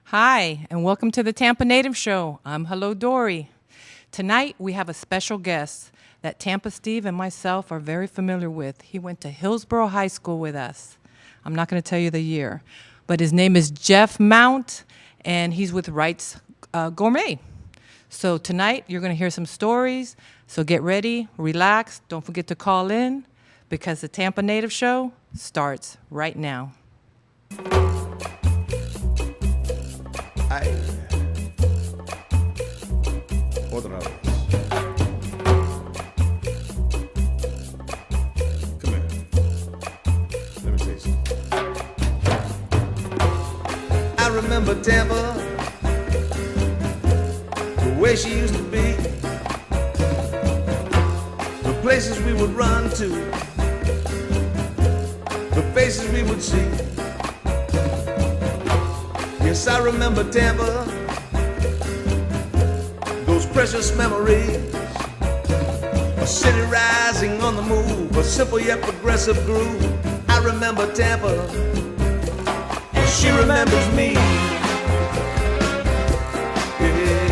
Hi, and welcome to the Tampa Native Show. I'm Hello Dory. Tonight, we have a special guest that Tampa Steve and myself are very familiar with. He went to Hillsborough High School with us. I'm not going to tell you the year, but his name is Jeff Mount, and he's with Wright's Gourmet. So tonight, you're going to hear some stories, so get ready, relax, don't forget to call in, because the Tampa Native Show starts right now. Ay. Otra vez. Come here. Let me say something. I remember Tampa, the way she used to be, the places we would run to, the faces we would see. Yes, I remember Tampa, those precious memories, a city rising on the move, a simple yet progressive groove. I remember Tampa, and she remembers me. Yeah.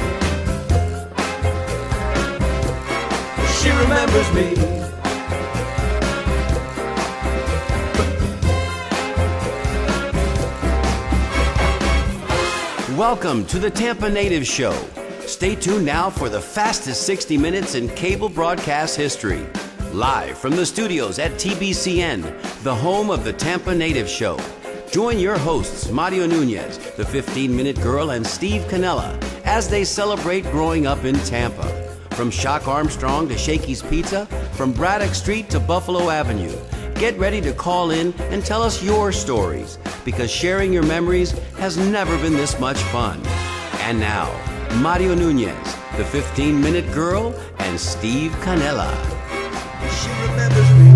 She remembers me. Welcome to the Tampa Native Show. Stay tuned now for the fastest 60 minutes in cable broadcast history. Live from the studios at TBCN, the home of the Tampa Native Show. Join your hosts, Mario Nunez, the 15-Minute Girl, and Steve Canella, as they celebrate growing up in Tampa. From Shock Armstrong to Shakey's Pizza, from Braddock Street to Buffalo Avenue. Get ready to call in and tell us your stories, because sharing your memories has never been this much fun. And now, Mario Nunez, the 15-Minute Girl, and Steve Canella. She remembers me.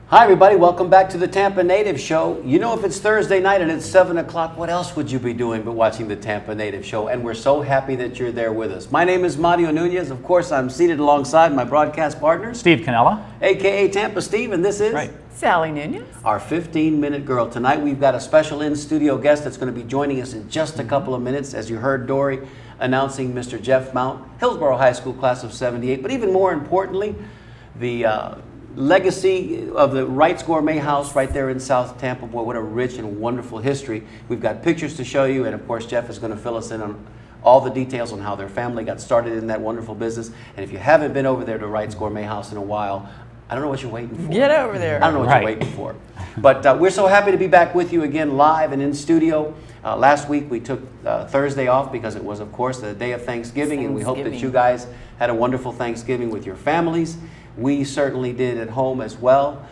Hi, everybody. Welcome back to the Tampa Native Show. You know, if it's Thursday night and it's 7 o'clock, what else would you be doing but watching the Tampa Native Show? And we're so happy that you're there with us. My name is Mario Nunez. Of course, I'm seated alongside my broadcast partner, Steve Canella. a.k.a. Tampa Steve, and this is Right. Sally Nunez. our 15-Minute Girl. Tonight, we've got a special in-studio guest that's going to be joining us in just a couple of minutes. As you heard Dory announcing Mr. Jeff Mount, Hillsborough High School class of 78. But even more importantly, the legacy of the Wright's Gourmet House right there in South Tampa. Boy, what a rich and wonderful history. We've got pictures to show you, and of course Jeff is going to fill us in on all the details on how their family got started in that wonderful business. And if you haven't been over there to Wright's Gourmet House in a while, I don't know what you're waiting for. Get over there. I don't know what Right. you're waiting for. But we're so happy to be back with you again live and in studio. Last week we took Thursday off because it was, of course, the day of Thanksgiving, and we hope that you guys had a wonderful Thanksgiving with your families. We certainly did at home as well.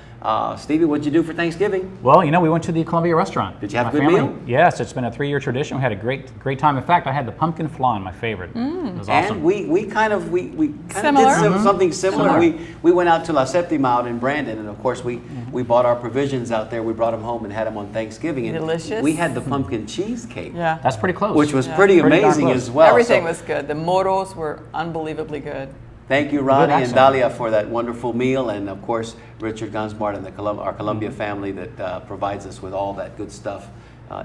Stevie, what'd you do for Thanksgiving? Well, you know, we went to the Columbia restaurant. Did you have a My good family. meal? Yes, it's been a 3-year tradition. We had a great time. In fact, I had the pumpkin flan, my favorite. It was awesome. And we kind of did Similar. something similar. Similar. We went out to La Septima out in Brandon, and of course we bought our provisions out there. We brought them home and had them on Thanksgiving. And Delicious. we had the pumpkin cheesecake, Yeah. That's pretty close. which was Yeah. pretty Pretty darn amazing close. as well. Everything So was good. The moros were unbelievably good. thank you, Ronnie and accent. Dahlia, for that wonderful meal, and of course Richard Gunsmart and our Columbia family that provides us with all that good stuff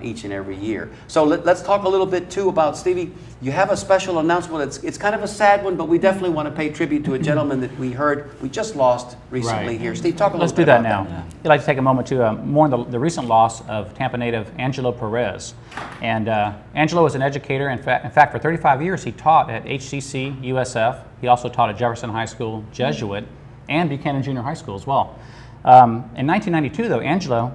each and every year. So let's talk a little bit too about, Stevie, you have a special announcement. It's kind of a sad one, but we definitely want to pay tribute to a gentleman that we just lost recently Right. here. Steve, talk a little Let's bit do that about now. I'd like to take a moment to mourn the recent loss of Tampa native Angelo Perez. And Angelo was an educator. In fact, for 35 years, he taught at HCC, USF. He also taught at Jefferson High School, Jesuit, and Buchanan Junior High School as well. In 1992, though, Angelo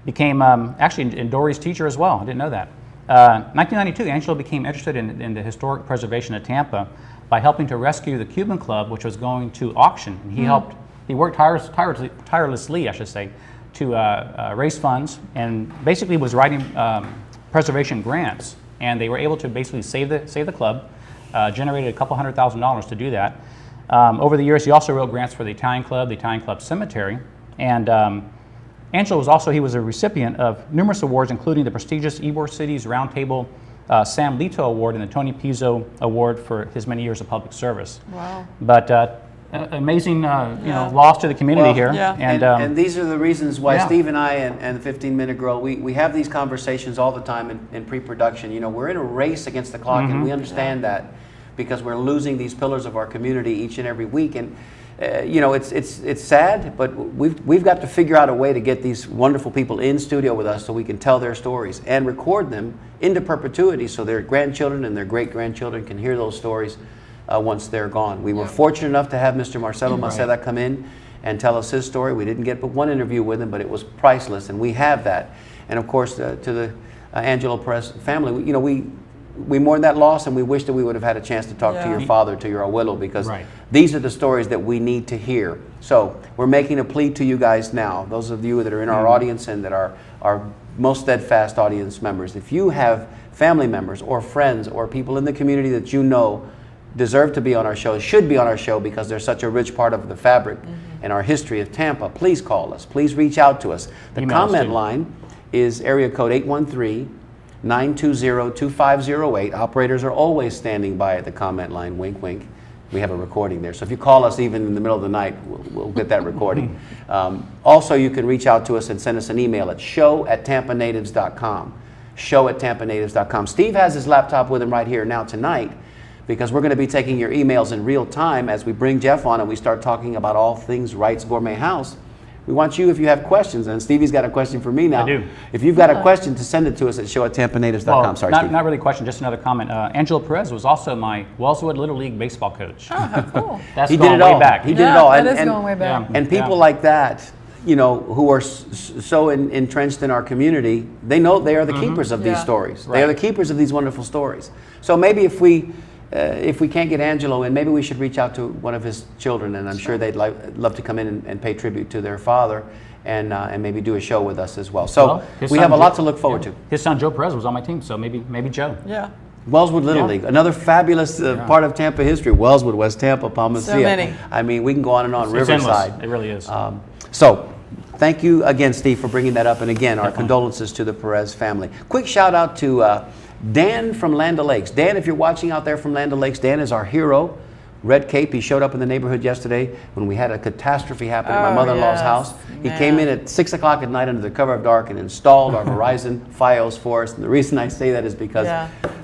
became actually in Dory's teacher as well. I didn't know that. 1992, Angelo became interested in the historic preservation of Tampa by helping to rescue the Cuban Club, which was going to auction. And he worked tirelessly, I should say, to raise funds, and basically was writing preservation grants. And they were able to basically save the club, generated a couple $100,000 to do that. Over the years, he also wrote grants for the Italian Club Cemetery, and Angelo was a recipient of numerous awards, including the prestigious Ybor City's Roundtable Sam Lito Award and the Tony Pizzo Award for his many years of public service. Wow. But amazing loss to the community here. Yeah. And these are the reasons why Yeah. Steve and I and the 15-Minute Grill, we have these conversations all the time in pre-production. You know, we're in a race against the clock, and we understand that because we're losing these pillars of our community each and every week. And it's sad, but we've got to figure out a way to get these wonderful people in studio with us so we can tell their stories and record them into perpetuity so their grandchildren and their great-grandchildren can hear those stories once they're gone. We were fortunate enough to have Mr. Marcelo Maceda come in and tell us his story. We didn't get but one interview with him, but it was priceless, and we have that. And of course, to the Angelo Perez family, we mourn that loss, and we wish that we would have had a chance to talk to your father, to your abuelo, because these are the stories that we need to hear. So we're making a plea to you guys now, those of you that are in our audience and that are our most steadfast audience members. If you have family members or friends or people in the community that you know deserve to be on our show, should be on our show because they're such a rich part of the fabric and our history of Tampa, please call us. Please reach out to us. The comment line is area code 813-920-2508. Operators are always standing by at the comment line. Wink, wink. We have a recording there. So if you call us even in the middle of the night, we'll get that recording. Also, you can reach out to us and send us an email at show@tampanatives.com. Show@tampanatives.com. Steve has his laptop with him right here now tonight, because we're going to be taking your emails in real time as we bring Jeff on and we start talking about all things Wright's Gourmet House. We want you, if you have questions, and Stevie's got a question for me now. I do. If you've got a question, to send it to us at show@tampanatives.com. Well, Sorry, not, Steve. not really a question, just another comment. Angelo Perez was also my Wellswood Little League baseball coach. Oh, how cool. That's He did going it all. way back. He did it all. That is going way back. And people like that, who are so entrenched in our community, they know they are the keepers of these stories. They are the keepers of these wonderful stories. So maybe if we can't get Angelo in, maybe we should reach out to one of his children, and I'm sure they'd love to come in and pay tribute to their father, and maybe do a show with us as well. So we have a lot to look forward to. His son Joe Perez was on my team, so maybe Joe. Yeah. Wellswood Little League, another fabulous part of Tampa history. Wellswood, West Tampa, Palmacia. So many. I mean, we can go on and on. It's Riverside. endless. It really is. So, thank you again, Steve, for bringing that up. And again, our condolences to the Perez family. Quick shout out to Dan from Land O'Lakes. Dan, if you're watching out there from Land O'Lakes, Dan is our hero. Red Cape. He showed up in the neighborhood yesterday when we had a catastrophe happen at my mother-in-law's house. He came in at 6 o'clock at night under the cover of dark and installed our Verizon Fios for us. And the reason I say that is because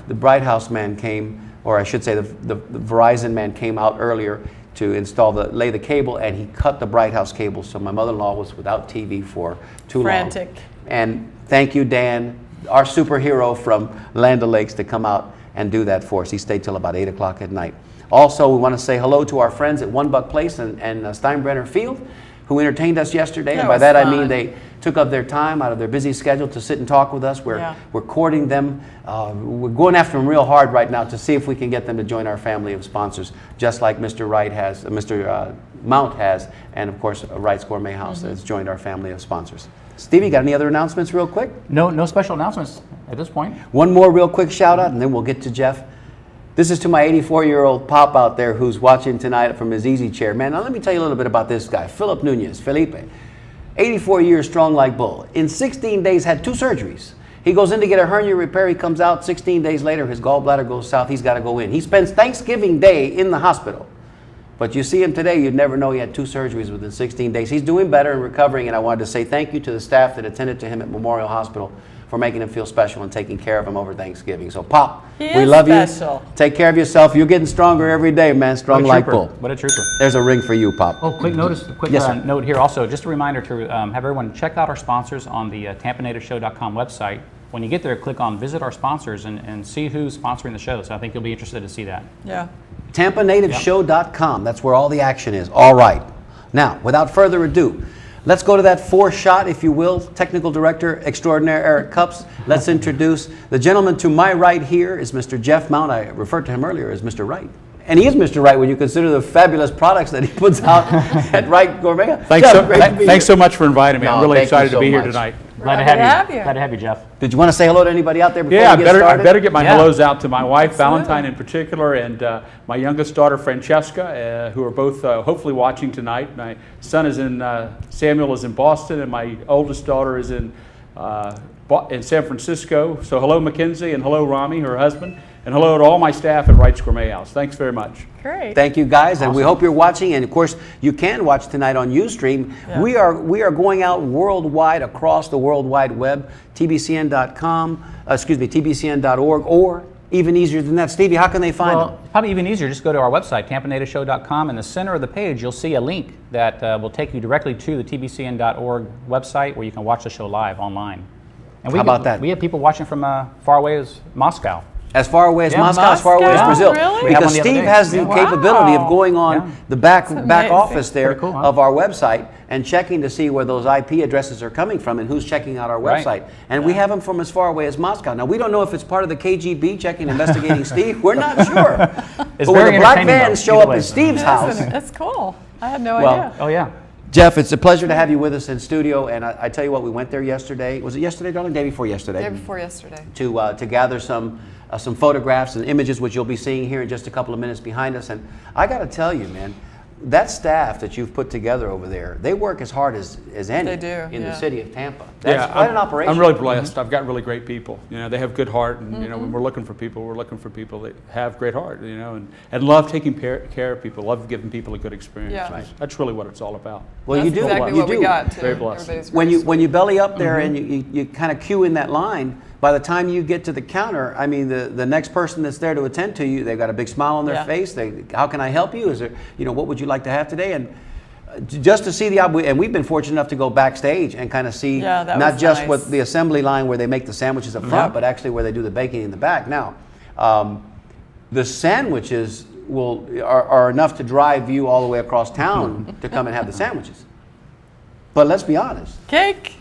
the Bright House man came, or I should say the Verizon man came out earlier to lay the cable, and he cut the Bright House cable. So my mother-in-law was without TV for too Frantic. long. And thank you, Dan, our superhero from Land O'Lakes, to come out and do that for us. He stayed till about 8 o'clock at night. Also, we want to say hello to our friends at One Buck Place and Steinbrenner Field, who entertained us yesterday. And by that I mean they took up their time out of their busy schedule to sit and talk with us. We're courting them. We're going after them real hard right now to see if we can get them to join our family of sponsors, just like Mr. Wright has, Mr. Mount has, and of course Wright's Gourmet House has joined our family of sponsors. Stevie, got any other announcements real quick? No special announcements at this point. One more real quick shout out, and then we'll get to Jeff. This is to my 84-year-old pop out there who's watching tonight from his easy chair. Man, now let me tell you a little bit about this guy, Philip Nunez, Felipe. 84 years strong like bull. In 16 days, had 2 surgeries. He goes in to get a hernia repair. He comes out 16 days later. His gallbladder goes south. He's got to go in. He spends Thanksgiving Day in the hospital. But you see him today, you'd never know he had 2 surgeries within 16 days. He's doing better and recovering, and I wanted to say thank you to the staff that attended to him at Memorial Hospital for making him feel special and taking care of him over Thanksgiving. So, Pop, we love you. Take care of yourself. You're getting stronger every day, man. Strong like bull. What a trooper. There's a ring for you, Pop. Oh, quick note here also. Just a reminder to have everyone check out our sponsors on the TampaNativeShow.com website. When you get there, click on Visit Our Sponsors and see who's sponsoring the show. So I think you'll be interested to see that. Yeah. TampaNativeShow.com. That's where all the action is. All right. Now, without further ado, let's go to that 4th shot, if you will. Technical Director Extraordinaire Eric Cups. Let's introduce the gentleman to my right here is Mr. Jeff Mount. I referred to him earlier as Mr. Wright. And he is Mr. Wright when you consider the fabulous products that he puts out at Wright Gourmet. Thanks so much for inviting me. I'm really excited to be here much. tonight. Glad to have you. Glad to have you, Jeff. Did you want to say hello to anybody out there before Yeah, we get started? I better get my hellos out to my wife, Valentine in particular, and my youngest daughter, Francesca, who are both hopefully watching tonight. My son is Samuel is in Boston, and my oldest daughter is in San Francisco. So hello, Mackenzie, and hello, Rami, her husband. And hello to all my staff at Wright's Gourmet House. Thanks very much. Great. Thank you, guys, and we hope you're watching. And of course, you can watch tonight on Ustream. Yeah. We are going out worldwide, across the World Wide Web. TBCN.com, TBCN.org, or even easier than that, Stevie. How can they find them? Probably even easier. Just go to our website, TampaNativeShow.com. In the center of the page, you'll see a link that will take you directly to the TBCN.org website, where you can watch the show live online. And How about that? We have people watching from far away as Moscow. As far away as Yeah. Moscow, as far away as Moscow? Brazil. Really? We had one Because the other Steve day. has the Wow. capability of going on the back amazing. office there Pretty cool, huh? of our website and checking to see where those IP addresses are coming from and who's checking out our Right. website. And we have them from as far away as Moscow. Now, we don't know if it's part of the KGB checking, investigating Steve. We're not sure. It's But when very the black entertaining, vans though, show either up way. at Steve's house, That's cool. I had no Well, idea. Oh, yeah. Jeff, it's a pleasure to have you with us in studio. And I tell you what, we went there yesterday. Was it yesterday, darling? Day before yesterday. Day before yesterday. To gather some photographs and images, which you'll be seeing here in just a couple of minutes behind us. And I got to tell you, man, that staff that you've put together over there, they work as hard as any They do, in the yeah. city of Tampa. That's quite an operation. I'm really blessed. I've got really great people. You know, they have good heart, and you know, when we're looking for people that have great heart. You know, and love taking care of people, love giving people a good experience. Yeah. Right. That's really what it's all about. Well, That's you do. exactly you what do. we got, too. Very blessed. Everybody's When very you belly up there and you kind of queue in that line, by the time you get to the counter, I mean, the next person that's there to attend to you, they've got a big smile on their Yeah. face. How can I help you? Is there, what would you like to have today? And just to see and we've been fortunate enough to go backstage and kind of see that not was just nice. what the assembly line where they make the sandwiches up front, but actually where they do the baking in the back. Now, the sandwiches are enough to drive you all the way across town to come and have the sandwiches. But let's be honest. Cake.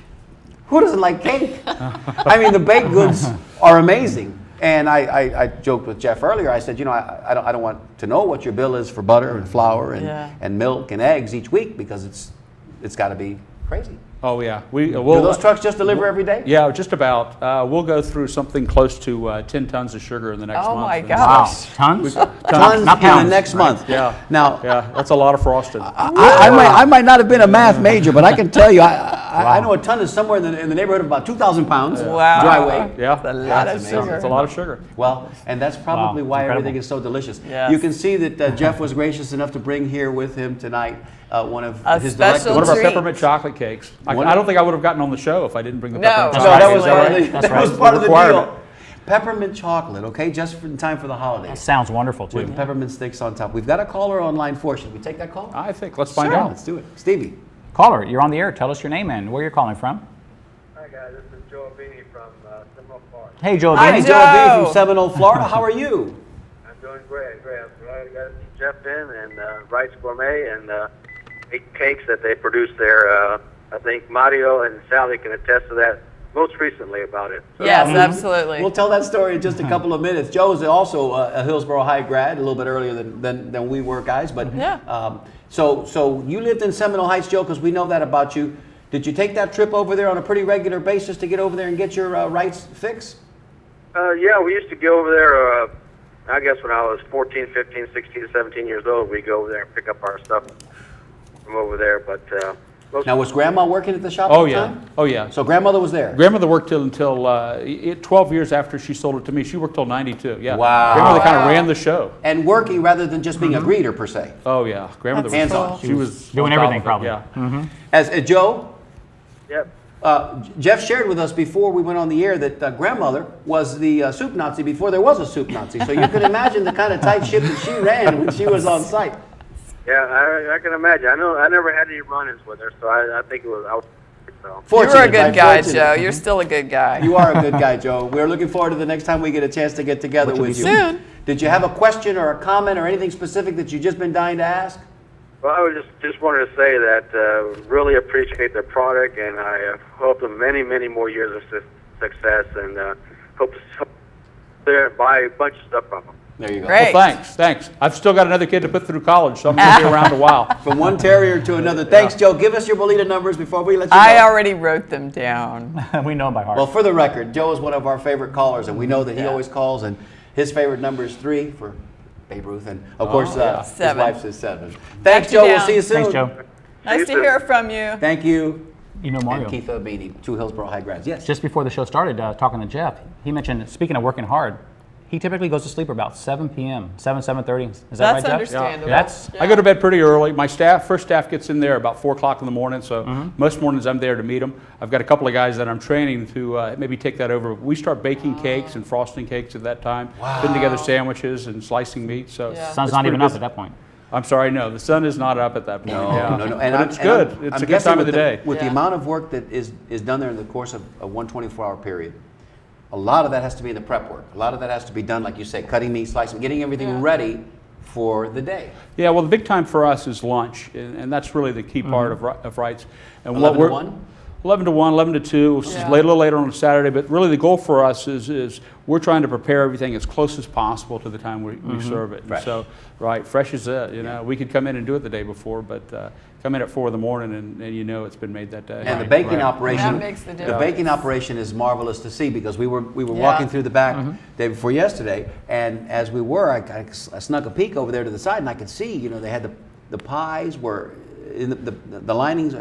Who doesn't like cake? I mean, the baked goods are amazing. And I joked with Jeff earlier. I said, I don't want to know what your bill is for butter and flour and milk and eggs each week, because it's got to be crazy. Oh yeah, Do those trucks just deliver every day? Yeah, just about. We'll go through something close to 10 tons of sugar in the next month. Oh my And gosh. Tons? Tons Not in the pounds, next right? month. Yeah. Now, Yeah, that's a lot of frosting. I might not have been a math major, but I can tell you, I know a ton is somewhere in the neighborhood of about 2,000 pounds Wow. dry weight. Yeah, That's a lot of amazing. sugar. it's a lot of sugar. Well, and that's probably Wow, why incredible. everything is so delicious. Yes. You can see that Jeff was gracious enough to bring here with him tonight one of A his special delectable. One of our treat. peppermint chocolate cakes. I don't think I would have gotten on the show if I didn't bring the No. peppermint No, chocolate that cakes. was Is that part of right? the, That's that was right. part of the Requirement. deal. Peppermint chocolate, okay, just in time for the That holidays. sounds wonderful, too. With peppermint sticks on top. We've got a caller on line 4. Should we take that call? I think. Let's find Sure, out. let's do it. Stevie. Caller, you're on the air. Tell us your name and where you're calling from. Hi guys, this is Joe Beanie from Seminole, Florida. Hey, Joe. Hi, Beanie. Joe B from Seminole, Florida. How are you? I'm doing great. I'm glad I got Jeff in and Wright's Gourmet and make cakes that they produce there. I think Mario and Sally can attest to that most recently about it. So, Yes, absolutely. We'll tell that story in just a couple of minutes. Joe is also a Hillsborough High grad, a little bit earlier than we were, guys. But Yeah. so you lived in Seminole Heights, Joe, because we know that about you. Did you take that trip over there on a pretty regular basis to get over there and get your Wright's fix? yeah, we used to go over there, I guess when I was 14, 15, 16, 17 years old, we'd go over there and pick up our stuff from over there. But Now, was Grandma working at the shop Oh at the yeah. time? Oh yeah. So grandmother was there. Grandmother worked until 12 years after she sold it to me. She worked till 92. Yeah. Wow. Grandmother kind of Wow. ran the show. And working rather than just being a greeter, per se. Oh yeah. Grandmother That's was hands-on. She was Doing on top everything, of it, probably. Yeah. As Joe, yep. Jeff shared with us before we went on the air that grandmother was the soup Nazi before there was a soup Nazi. So you can imagine the kind of tight ship that she ran when she was on site. Yeah, I can imagine. I never had any run-ins with her, so I think it was out. So. You're a Fortunate, good right? guy, Fortunate. Joe. You're still a good guy. You are a good guy, Joe. We're looking forward to the next time we get a chance to get together Which will with be you. soon. Did you have a question or a comment or anything specific that you've just been dying to ask? Well, I was just wanted to say that really appreciate their product, and I hope them many, many more years of success, and hope to there buy a bunch of stuff from them. There you go. Great. Well, thanks. I've still got another kid to put through college, so I'm going to be around a while. From one terrier to another. Thanks, Joe. Give us your Bolita numbers before we let you go. I already wrote them down. We know him by heart. Well, for the record, Joe is one of our favorite callers, and we know that he always calls, and his favorite number is 3 for Babe Ruth, and of course, his 7. wife's is 7. Thanks, you Joe. We'll down. see you soon. Thanks, Joe. Nice to hear from you. Thank you. You know Mario. And Keith Beatty, 2 Hillsborough High grads. Yes. Just before the show started, talking to Jeff, he mentioned, speaking of working hard, he typically goes to sleep about 7 p.m., 7:30. Is that That's right, Jeff? understandable. That's I go to bed pretty early. My first staff gets in there about 4 o'clock in the morning, so most mornings I'm there to meet them. I've got a couple of guys that I'm training to maybe take that over. We start baking cakes and frosting cakes at that time, putting together sandwiches and slicing meat. So sun's not even up at that point. I'm sorry, no, the sun is not up at that point. No. But it's good. It's a good time of the day. With the amount of work that is done there in the course of one 24-hour period, a lot of that has to be in the prep work. A lot of that has to be done, like you say, cutting meat, slicing, getting everything ready for the day. Yeah, well, the big time for us is lunch, and that's really the key part of Wright's. And 11 to 1? 11 to 1, 11 to 2, which is a little later on a Saturday, but really the goal for us is we're trying to prepare everything as close as possible to the time we serve it. Fresh. So, fresh is it. You know, we could come in and do it the day before, but come in at 4 in the morning and you know it's been made that day. And the baking operation, That makes the the difference. baking operation is marvelous to see, because we were walking through the back day before yesterday, and as we were, I snuck a peek over there to the side, and I could see, you know, they had the pies were in the linings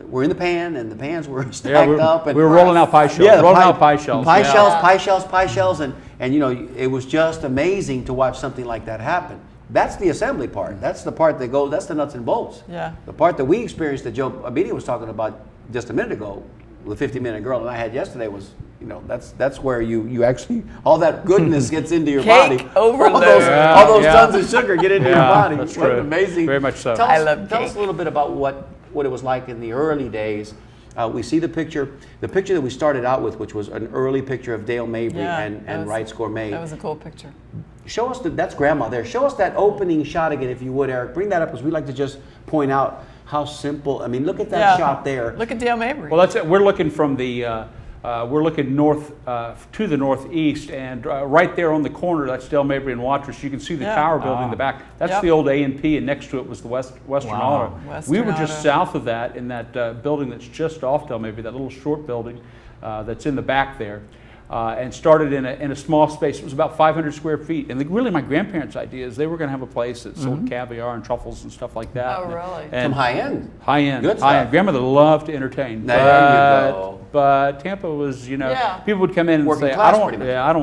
were in the pan, and the pans were stacked up. And we were rolling out pie shells. Pie shells. Pie shells, and you know, it was just amazing to watch something like that happen. That's the assembly part. That's the part that goes. That's the nuts and bolts. Yeah. The part that we experienced, that Joe Abidia was talking about just a minute ago, the 50-minute girl, and I had yesterday, was, you know, that's where you actually, all that goodness gets into your Cake body. overload. All those tons of sugar get into your body. That's What true. amazing. Very much so. Tell I us, love tell us cake. a little bit about what it was like in the early days. We see the picture that we started out with, which was an early picture of Dale Mabry and Wright's Gourmet. That was a cool picture. Show us that's Grandma there. Show us that opening shot again, if you would, Eric. Bring that up, because we like to just point out how simple. I mean, look at that shot there. Look at Dale Mabry. Well, that's it. We're looking from the we're looking north to the northeast, and right there on the corner, that's Dale Mabry and Watrous. You can see the tower building in the back. That's the old A&P, and next to it was the Western Auto. We were just south of that in that building that's just off Dale Mabry, that little short building that's in the back there. And started in a small space. It was about 500 square feet. And really my grandparents' idea is they were going to have a place that sold caviar and truffles and stuff like that. Oh, really? Some And high end. High end. Good high stuff. end. Grandmother loved to entertain. There you go. But Tampa was, you know, people would come in and Working say, class, I don't pretty much.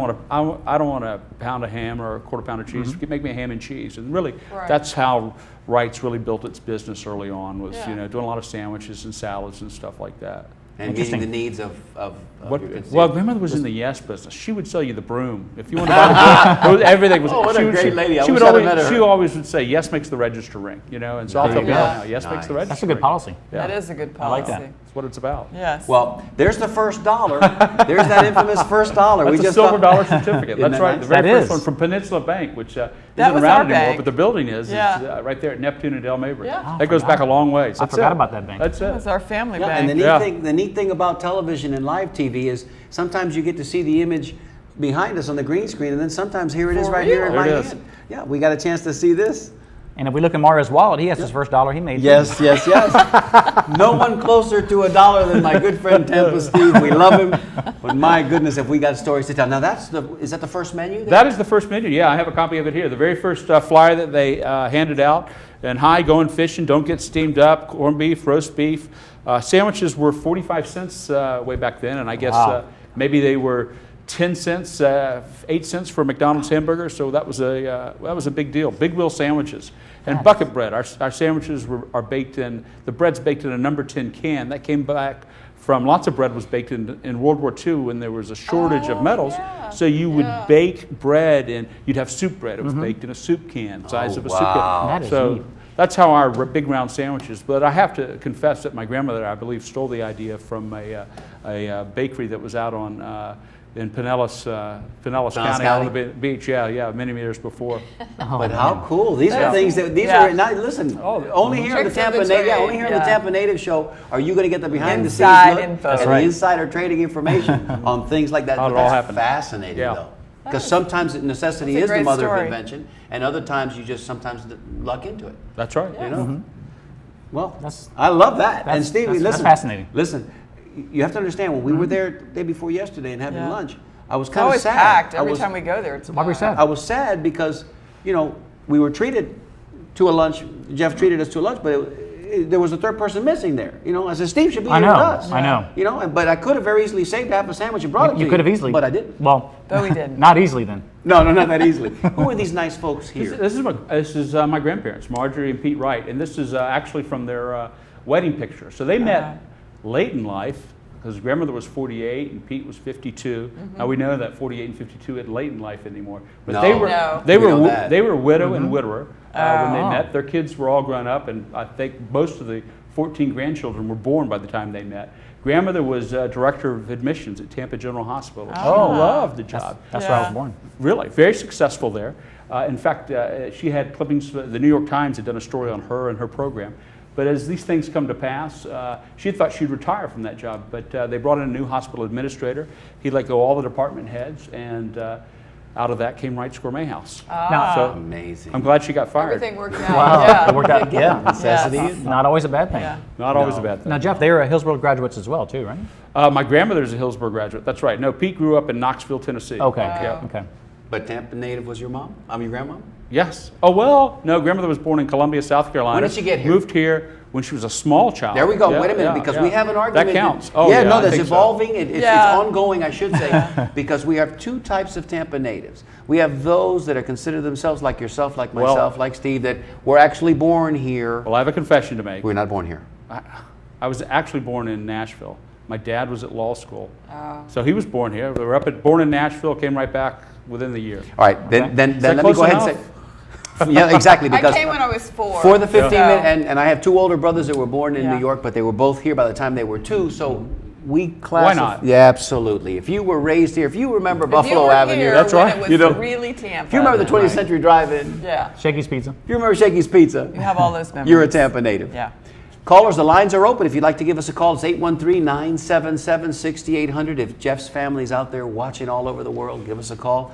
want a pound of ham or a quarter pound of cheese. Make me a ham and cheese. And really, Right. that's how Wright's really built its business early on, was, Yeah. you know, doing a lot of sandwiches and salads and stuff like that. And meeting the needs of your constituents. Well, grandmother was in the yes business. She would sell you the broom if you wanted to buy the broom. Everything was. Oh, what a great lady! I She wish would I'd always. met her. She always would say, "Yes makes the register ring," you know. And so I'll tell people now, "Yes makes the register." That's a good ring. policy. Yeah. That is a good I like policy. that. That's what it's about. Yes. Well, there's the first dollar. There's that infamous first dollar. That's a silver dollar certificate. Isn't That's that right. nice? The very That first is. one from Peninsula Bank, which isn't was around our anymore, bank. but the building is. Yeah. It's right there at Neptune and Dale Mabry. Yeah. That goes back a long ways. I That's forgot it. about that bank. That's That was it. our family Yeah, bank. and Yeah. the neat thing about television and live TV is sometimes you get to see the image behind us on the green screen, and then sometimes here it is For right here in real? my There it is. hand. Yeah, we got a chance to see this. And if we look at Mario's wallet, he has his first dollar he made. Yes. No one closer to a dollar than my good friend Tampa Steve. We love him, but my goodness, if we got stories to tell. Now is that the first menu? That is the first menu. Yeah, I have a copy of it here. The very first flyer that they handed out. And hi, going fishing, don't get steamed up, corned beef, roast beef. Sandwiches were 45 cents way back then, and I guess maybe they were 10 cents, 8 cents for a McDonald's hamburger. So that was a big deal. Big wheel sandwiches and bucket bread. Our sandwiches are baked in. The bread's baked in a number 10 can. That came back from lots of bread was baked in World War II when there was a shortage of metals. yeah, So you would bake bread, and you'd have soup bread. It was baked in a soup can, size of a soup can. That is So neat. that's how our big round sandwiches. But I have to confess that my grandmother, I believe, stole the idea from a bakery that was out on in Pinellas County on the beach. Yeah, many years before. But how cool! These are things that Yeah. are not. Listen, only here on the Tricks of Tampa the trade, only here on the Tampa Native Show are you going to get the behind the Inside scenes look info. and That's the insider trading information on things like that. How it But all that's happened. fascinating, Yeah. though, because sometimes necessity That's a is the great mother story. of invention, and other times you just sometimes luck into it. That's right. You know. Well, That's- I love that. And that's- Stevie, that's listen, fascinating. Listen, you have to understand when we were there the day before yesterday and having Yeah. lunch, I was It's kind of always sad. packed. I Every was- time we go there, it's What we packed. said. I was sad because, we were treated to a lunch. Jeff treated us to a lunch, but there was a third person missing there. You know, I said, Steve should be I here know, with us. I know. You know, but I could have very easily saved half a sandwich and brought it to you. You could have easily. But I didn't. Well, But we didn't. not easily then. No, not that easily. Who are these nice folks here? This is my grandparents, Marjorie and Pete Wright, and this is actually from their wedding picture. So they met late in life, because grandmother was 48 and Pete was 52. Now we know that 48 and 52 isn't late in life anymore. But No. they were No. they We know were that. they were widow and widower when they Oh. met. Their kids were all grown up, and I think most of the 14 grandchildren were born by the time they met. Grandmother was director of admissions at Tampa General Hospital. She loved the job. That's where I was born. Really, very successful there. In fact, she had clippings. The New York Times had done a story on her and her program. But as these things come to pass, she thought she'd retire from that job. But they brought in a new hospital administrator. He let go all the department heads, and out of that came Wright's Gourmet House. Now, So Amazing. I'm glad she got fired. Everything worked out. wow, Yeah. it worked out. Yeah, Necessity Yeah. is not always a bad thing. Yeah. Not always a bad thing. Now, Jeff, they were Hillsborough graduates as well, too, right? My grandmother's a Hillsborough graduate. That's right. No, Pete grew up in Knoxville, Tennessee. Okay, Yeah. okay. But Tampa native was your mom? I'm your grandma? Yes. Oh, well, no, grandmother was born in Columbia, South Carolina. When did she get here? Moved here when she was a small child. There we go. Yeah, Wait a minute, yeah, because yeah. we have an argument. That counts. that- Oh, yeah, yeah, no, I that's think so. evolving. It's Yeah. ongoing, I should say, because we have two types of Tampa natives. We have those that are considered themselves like yourself, like Well- myself, like Steve, that were actually born here. Well, I have a confession to make. We're not born here. I was actually born in Nashville. My dad was at law school. So he was born here. We were born in Nashville, came right back within the year. All right, then that let me close go ahead and enough? say. Yeah, exactly. I Because came when I was 4. for the 15 So- minutes, and I have two older brothers that were born in Yeah. New York, but they were both here by the time they were 2. So we classify. Why not? Yeah, absolutely. If you were raised here, if you remember If Buffalo you were Avenue, here That's when right. It was You know. really Tampa. if you remember the then, 20th right. Century Drive-In, Yeah. Shakey's Pizza. if you remember Shakey's Pizza, You have all those memories. you're a Tampa native. Yeah. Callers, the lines are open. If you'd like to give us a call, it's 813-977-6800. If Jeff's family's out there watching all over the world, give us a call.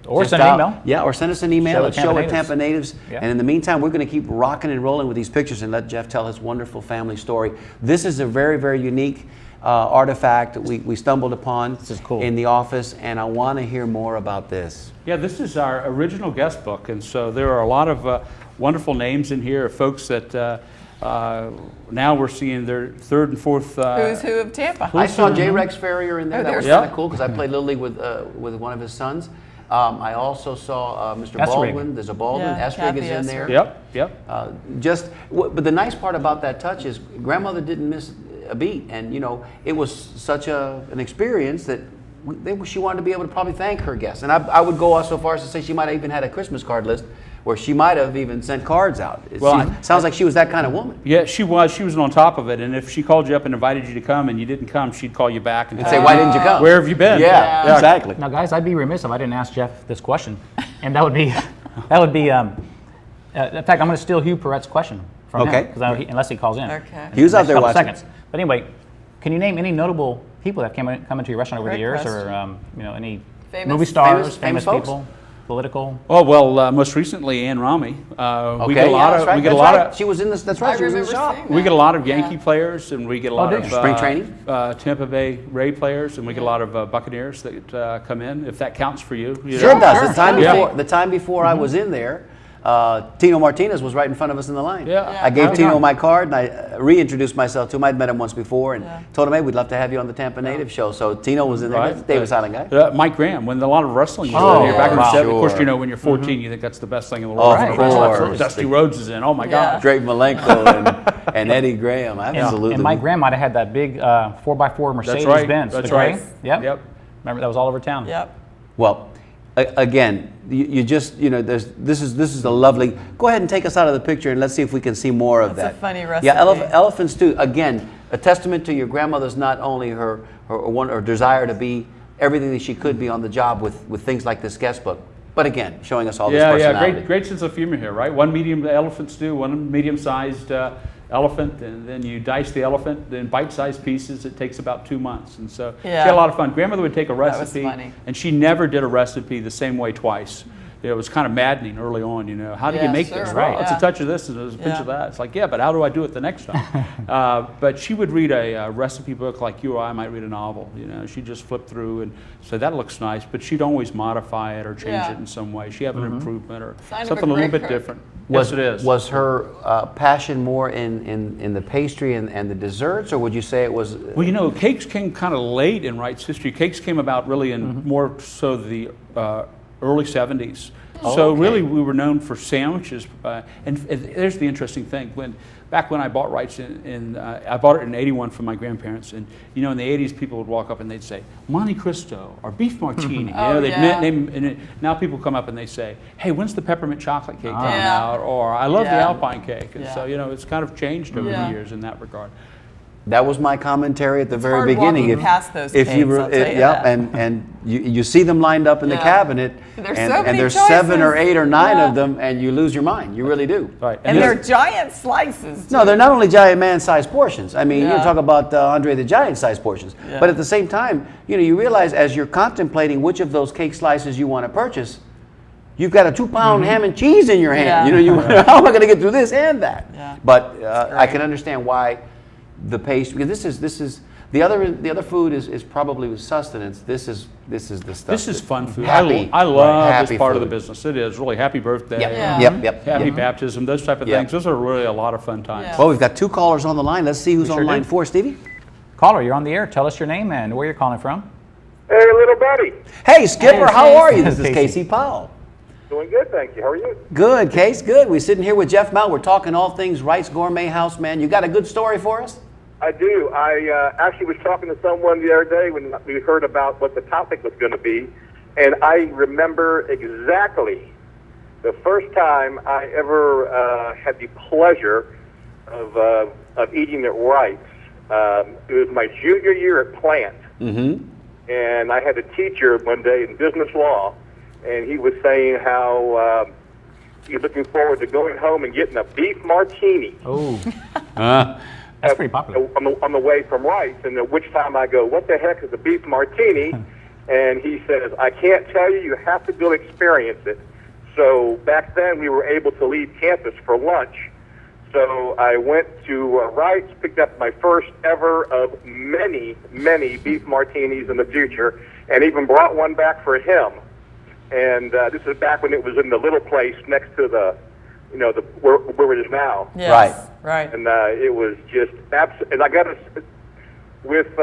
Or Just send an dial- email. Yeah, or send us an email Show at at Tampa show@tampanatives. Yeah. And in the meantime, we're going to keep rocking and rolling with these pictures and let Jeff tell his wonderful family story. This is a very, very unique artifact that we stumbled upon This is cool. in the office, and I want to hear more about this. Yeah, this is our original guest book, and so there are a lot of wonderful names in here of folks that now we're seeing their third and fourth. Who's who of Tampa? I saw J. Rex Ferrier in there. Oh, That was there's- kind of cool because I played Little League with one of his sons. I also saw Mr. Esrig. Baldwin. There's a Baldwin. Yeah, Esrig is Kathy in there. Yep, yep. But the nice part about that touch is grandmother didn't miss a beat, and you know it was such an experience that she wanted to be able to probably thank her guests. And I would go so far as to say she might have even had a Christmas card list where she might have even sent cards out. Sounds like she was that kind of woman. Yeah, she was. She was on top of it, and if she called you up and invited you to come and you didn't come, she'd call you back and Say, why didn't you come? Where have you been? Yeah, exactly. Now, guys, I'd be remiss if I didn't ask Jeff this question, and that would be, in fact, I'm going to steal Hugh Perret's question from Okay. him, because unless he calls in. Okay. He was out Next there couple watching. seconds. But anyway, can you name any notable people that come into your restaurant over the Great years, question. or any Famous? movie stars, Famous famous folks? people, political? Oh well, most recently Ann Rami. Okay, We get a lot that's of. right. We get a That's lot right. of. She was in this. That's right. I She was in the remember shop. seeing We get a lot of Yeah. Yankee players, and we get a lot do of you? Spring training? Tampa Bay Ray players, and we get a lot of Buccaneers that come in. If that counts for you, you Sure know. does. The time Yeah. before, I was in there, Tino Martinez was right in front of us in the line. Yeah. I gave Yeah. Tino my card and I reintroduced myself to him. I'd met him once before and Yeah. told him, hey, we'd love to have you on the Tampa Native Show. So Tino was in there. Right. David Silent Guy. Mike Graham, when a lot of wrestling was Oh, in here back in the wow. 70s. Of course, Sure. you know, when you're 14, you think that's the best thing in the Of world. Right. course. Dusty Rhodes is in. Oh my Yeah. gosh. Drake Malenko and Eddie Graham. Absolutely. And Mike Graham might have had that big 4x4 Mercedes right. Benz. That's the gray. right. Yep. Yep. Remember, that was all over town. Yep. Well, again, you just, this is a lovely, go ahead and take us out of the picture and let's see if we can see more of That's that. a funny Yeah, recipe. elephants too. Again, a testament to your grandmother's not only her desire to be everything that she could be on the job with things like this guest book, but again, showing us all this Yeah, personality. great sense of humor here, right? One medium elephant stew, one medium-sized elephant, and then you dice the elephant in bite-sized pieces. It takes about 2 months, and so she Yeah. had a lot of fun. Grandmother would take a was recipe, funny. and she never did a recipe the same way twice. it was kind of maddening early on, you know. How do you Yeah, make sure. this? Right. Well, it's a touch of this and a pinch of that. It's like, yeah, but how do I do it the next time? But she would read a recipe book like you or I might read a novel, you know. She'd just flip through and say, that looks nice, but she'd always modify it or change it in some way. She'd have an improvement or Sign of something a a little great bit cook. different. Was, Yes, it is. Was her passion more in the pastry and the desserts, or would you say it was? Well, you know, cakes came kind of late in Wright's history. Cakes came about really in more so the early 70s. So really we were known for sandwiches. And there's the interesting thing. Back when I bought Wright's, I bought it in '81 from my grandparents. And, you know, in the '80s, people would walk up and they'd say, Monte Cristo or beef martini. You know, they'd name, and now people come up and they say, hey, when's the peppermint chocolate cake coming out? Or I love the Alpine cake. And so, you know, it's kind of changed over the years in that regard. That was my commentary at the very hard beginning. walking past those if you cakes, I'll tell you yeah, that. and you see them lined up in the cabinet, There's and, so many there's 7 or choices. 8 or 9 of them, and you lose your mind. You really do. Right. And they're giant slices. No, they're not only giant man-sized portions. I mean, you Yeah. talk about Andre the Giant-sized portions. But at the same time, you know, you realize as you're contemplating which of those cake slices you want to purchase, you've got a 2-pound ham and cheese in your hand. Yeah. You know, how am I going to get through this and that? Yeah. But I can understand why the pastry. Because this is the other food is probably with sustenance. This is the stuff. This is fun food. Happy, I love happy this part of the food. business. It is really happy birthday. Yep. Happy baptism, those type of things. Those are really a lot of fun times. Yeah. Well, we've got 2 callers on the line. Let's see who's We on sure line do. 4, Stevie. Caller, you're on the air. Tell us your name and where you're calling from. Hey, little buddy. Hey, Skipper, Hey, how are you? Casey. This is Casey Powell. Doing good, thank you. How are you? Good, Case, good. We're sitting here with Jeff Mount. We're talking all things Wright's Gourmet House, man. You got a good story for us? I do. I actually was talking to someone the other day when we heard about what the topic was going to be, and I remember exactly the first time I ever had the pleasure of eating at Wright's. It was my junior year at Plant, and I had a teacher one day in business law, and he was saying how he's looking forward to going home and getting a beef martini. Oh, that's pretty popular. On the way from Wright's, and at which time I go, what the heck is a beef martini? And he says, I can't tell you, you have to go experience it. So back then we were able to leave campus for lunch. So I went to Wright's, picked up my first ever of many, many beef martinis in the future, and even brought one back for him. And this is back when it was in the little place next to the, you know, where it is now. Yes, right. And it was just absolute. And I got to, with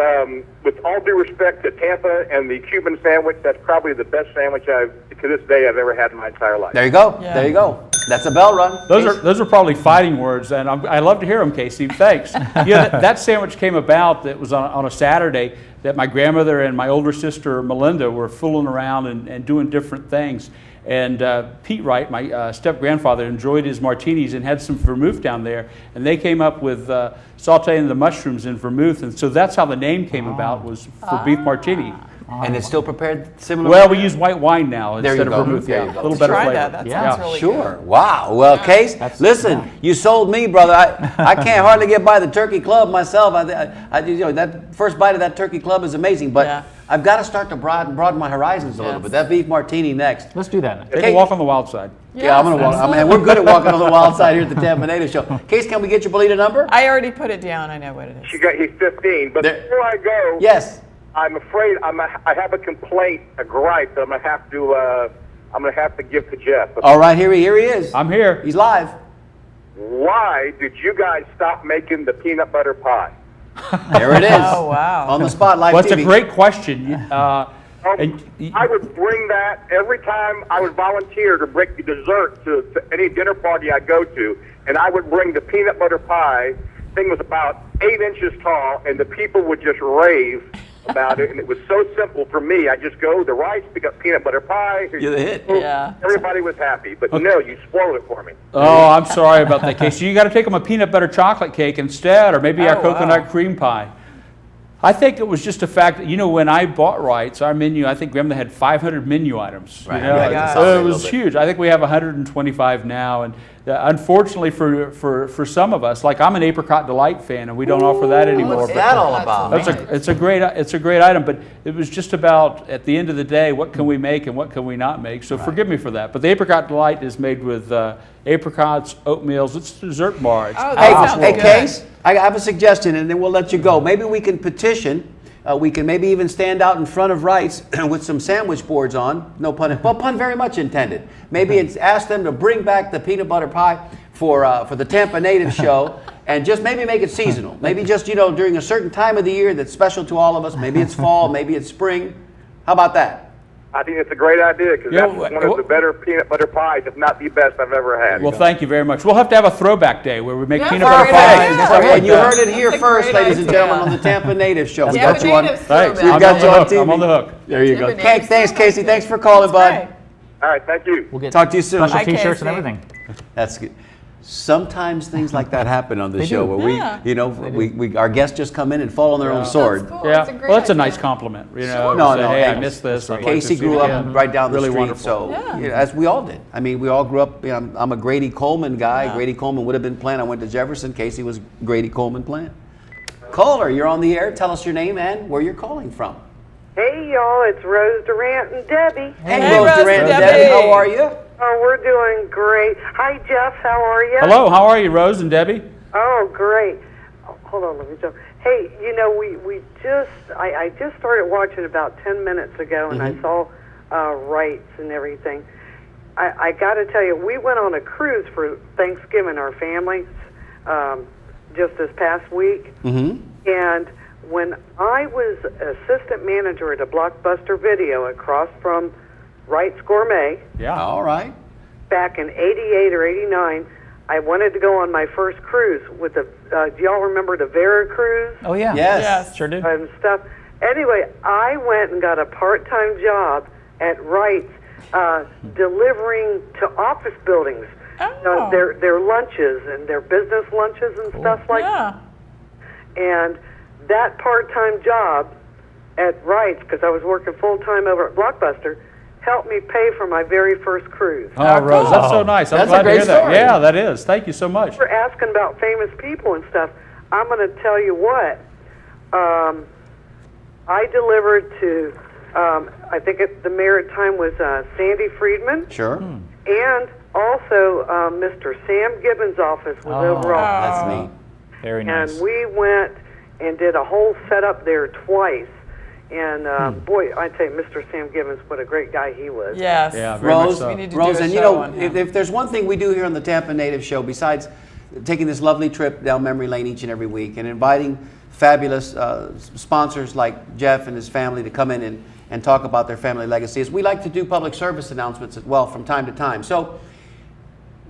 all due respect to Tampa and the Cuban sandwich, that's probably the best sandwich to this day I've ever had in my entire life. There you go. Yeah. There you go. That's a bell run. Those are probably fighting words, and I love to hear them, Casey. Thanks. Yeah, that sandwich came about. That was on a Saturday that my grandmother and my older sister Melinda were fooling around and doing different things. And Pete Wright, my step-grandfather, enjoyed his martinis and had some vermouth down there. And they came up with sauteing the mushrooms in vermouth. And so that's how the name came about, was for beef martini. And it's still prepared similar? Well, we use white wine now There you instead of go. vermouth. There Yeah, you a go. little better Try flavor. that. That Yeah. sounds really Sure. good. Wow. Well, Case, listen, you sold me, brother. I can't hardly get by the turkey club myself. You know, that first bite of that turkey club is amazing, but I've got to start to broaden my horizons a little bit. That beef martini next. Let's do that. Take a walk on the wild side. Yeah, I'm going to walk. I mean, we're good at walking on the wild side here at the Tampa Native Show. Case, can we get your Bolita number? I already put it down. I know what it is. He's 15. But before I go, Yes. I'm afraid I have a complaint, a gripe that I'm gonna have to give to Jeff. All right, here he is. I'm here. He's live. Why did you guys stop making the peanut butter pie? There it is. Oh, wow. On the spot, live Well, it's a TV. great question. I would bring that every time I would volunteer to bring the dessert to any dinner party I go to, and I would bring the peanut butter pie. Thing was about 8 inches tall, and the people would just rave about it, and it was so simple for me. I just go to Wright's, pick up peanut butter pie. You're the hit. Yeah. Everybody was happy, but no, you spoiled it for me. Oh, I'm sorry about that, Casey. You got to take them a peanut butter chocolate cake instead, or maybe our coconut cream pie. I think it was just a fact that, you know, when I bought Wright's, our menu, I think Grandma had 500 menu items. Right. You know? Yeah, So it was huge. I think we have 125 now, and unfortunately for some of us, like I'm an Apricot Delight fan, and we don't offer that anymore. What's but that all about? it's a great item, but it was just about, at the end of the day, what can we make and what can we not make? So forgive me for that. But the Apricot Delight is made with apricots, oatmeals. It's a dessert bar. It's Hey, Case, I have a suggestion, and then we'll let you go. Maybe we can petition. We can maybe even stand out in front of Wright's with some sandwich boards on. No pun, well, pun very much intended. Maybe it's ask them to bring back the peanut butter pie for the Tampa Native Show, and just maybe make it seasonal. Maybe just, during a certain time of the year that's special to all of us. Maybe it's fall, maybe it's spring. How about that? I think it's a great idea because that's one of the better peanut butter pies, if not the best I've ever had. Well, thank you very much. We'll have to have a throwback day where we make peanut that's butter a pie. great and idea. stuff like And you that. heard it here That's a first, great ladies and idea. gentlemen, on the Tampa Native Show. We Tampa got you on. Native Thanks. throwback. We got you on I'm TV. on the hook. There you go. Tampa Native Thanks, throwback. Casey. Thanks for calling, bud. Great. All right, thank you. We'll get Talk to you soon. special Hi, T-shirts and Casey. everything. That's good. Sometimes things like that happen on the show do. where Yeah. we our guests just come in and fall on their own sword. That's cool. Yeah, That's a great well, that's a idea. nice compliment. No, to say, no. hey, I hey, missed this. I'd like Casey to see grew it up again. right down the Really street, wonderful. so Yeah. as we all did. I mean, we all grew up. I'm a Grady Coleman guy. Yeah. Grady Coleman would have been playing. I went to Jefferson. Casey was Grady Coleman playing. Caller, you're on the air. Tell us your name and where you're calling from. Hey, y'all, it's Rose Durant and Debbie. Hey, Rose Durant, Debbie. Debbie, how are you? Oh, we're doing great. Hi, Jeff, how are you? Hello, how are you, Rose and Debbie? Oh, great. Oh, hold on, let me jump. Hey, I just started watching about 10 minutes ago, and I saw Wrights and everything. I got to tell you, we went on a cruise for Thanksgiving, our families, just this past week. Mm-hmm. And when I was assistant manager at a Blockbuster Video across from Wright's Gourmet, Yeah. All right. back in 88 or 89, I wanted to go on my first cruise with the, do y'all remember the Vera cruise Oh yeah. Yes. Sure do. and stuff? Anyway, I went and got a part-time job at Wright's delivering to office buildings Oh. their lunches and their business lunches and stuff like that. Yeah. And that part-time job at Wright's, because I was working full-time over at Blockbuster, helped me pay for my very first cruise. Oh, Rose, that's so nice. I'm That's a glad to great hear that. story. Yeah, that is. Thank you so much. We're asking about famous people and stuff. I'm going to tell you what. I delivered to, I think the mayor at the time was Sandy Friedman, Sure. and also Mr. Sam Gibbons' office was over off. That's neat. Very nice. And we went and did a whole setup there twice. And boy, I tell you, Mr. Sam Gibbons, what a great guy he was. Yes. Yeah, very much Rose, so. We need to Rose, do a and show on him. if there's one thing we do here on the Tampa Native Show, besides taking this lovely trip down memory lane each and every week and inviting fabulous sponsors like Jeff and his family to come in and talk about their family legacy, is we like to do public service announcements as well from time to time. So,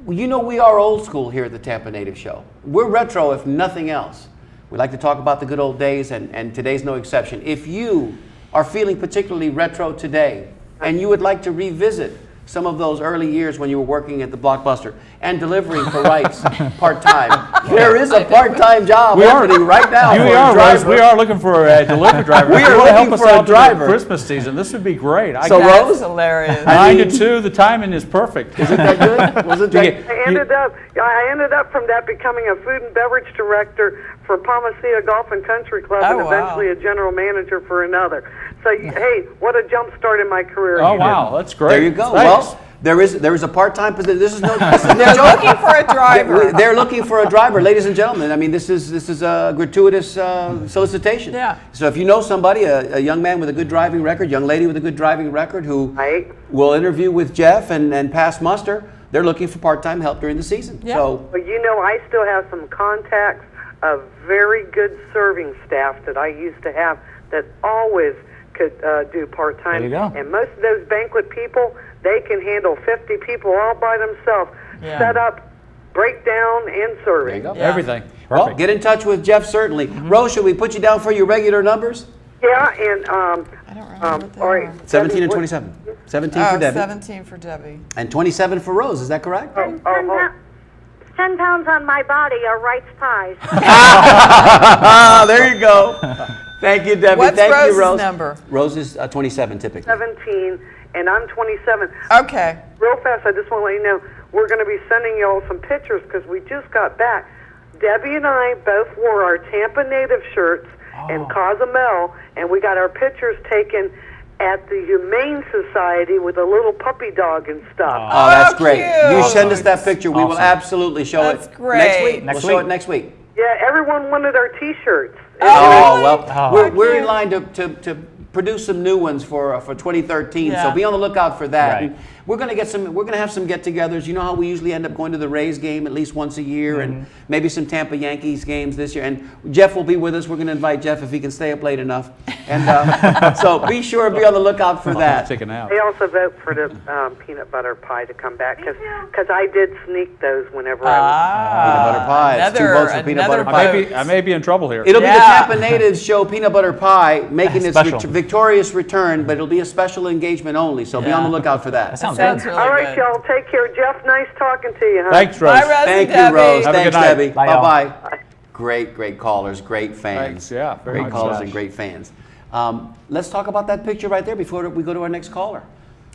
we are old school here at the Tampa Native Show. We're retro, if nothing else. We like to talk about the good old days, and today's no exception. If you are feeling particularly retro today, and you would like to revisit some of those early years when you were working at the Blockbuster and delivering for Wright's part-time, there is a part-time job opening right now for a driver. We are looking for a delivery driver. We If you are wanna looking help us for a out during driver. Christmas season. This would be great. So, That's Rose, hilarious. 9 to 2, the timing is perfect. isn't that good? Wasn't that? I ended up from that becoming a food and beverage director for Palmacia Golf and Country Club, Oh, and wow. eventually a general manager for another. So, hey, what a jump start in my career. Oh, wow, that's great. There you go. Thanks. Well, there is a part-time position. This is no joke. Looking for a driver. They're looking for a driver, ladies and gentlemen. I mean, this is a gratuitous solicitation. Yeah. So if you know somebody, a young man with a good driving record, young lady with a good driving record, who Right. will interview with Jeff and pass muster, they're looking for part-time help during the season. Yeah. So Well, I still have some contacts of very good serving staff that I used to have that always could do part-time. There you go. And most of those banquet people, they can handle 50 people all by themselves. Yeah. Set up, breakdown, and serving. there you go. Yeah. Everything. Well, Perfect. get in touch with Jeff, certainly. Rose, should we put you down for your regular numbers? Yeah, and I don't remember what they all right, are. 17 and what- 27. 17 for Debbie. 17 for Debbie. And 27 for Rose, is that correct? Oh, oh, 10 pounds on my body are Wright's pies. There you go. Thank you, Debbie. What's Thank Rose's you, Rose. number? Rose is 27 typically. 17, and I'm 27. Okay. Real fast, I just want to let you know, we're going to be sending y'all some pictures because we just got back. Debbie and I both wore our Tampa Native shirts in Cozumel, and we got our pictures taken at the Humane Society with a little puppy dog and stuff. Oh, that's great. cute. You send us that picture. We will Awesome. absolutely show That's it great. next week. Next We'll show week. it next week. Yeah, everyone wanted our T-shirts. We're in line to produce some new ones for 2013. Yeah. So be on the lookout for that. Right. And we're going to have some get-togethers. You know how we usually end up going to the Rays game at least once a year, and maybe some Tampa Yankees games this year. And Jeff will be with us. We're going to invite Jeff if he can stay up late enough. And so be sure to be on the lookout for that. Take a nap. They also vote for the peanut butter pie to come back because I did sneak those whenever I was. Peanut butter pie. It's 2 votes for peanut butter pie. I may be in trouble here. It'll be the Tampa Natives show Peanut Butter Pie making its Special. victorious return, but it'll be a special engagement only. So be on the lookout for that. That sounds Sounds good. really All right, good. y'all. Take care. Jeff, nice talking to you, huh? Thanks, Rose. Bye, Rose. Thank you, Debbie. Rose. Have a Thanks, good night. Debbie. Bye, y'all. Bye-bye. Great callers, great fans. Thanks, yeah, very Great much callers so. and great fans. Let's talk about that picture right there before we go to our next caller.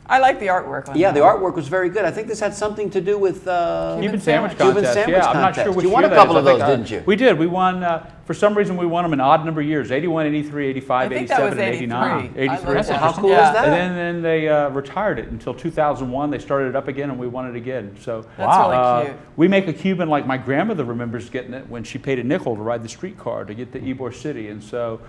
I like the artwork on Yeah, that. the artwork was very good. I think this had something to do with Cuban sandwich Cuban contest. sandwich Yeah, I'm not contest. sure which You won year a couple that of is. I those, think, didn't you? We did. We won, for some reason, we won them in odd number years, 81, 83, 85, I think that 87, was and 89. 83. I 83. learned that. How cool Yeah. is that? And then they retired it until 2001. They started it up again, and we won it again. So That's really cute. we make a Cuban like my grandmother remembers getting it when she paid a nickel to ride the streetcar to get to Ybor City. And so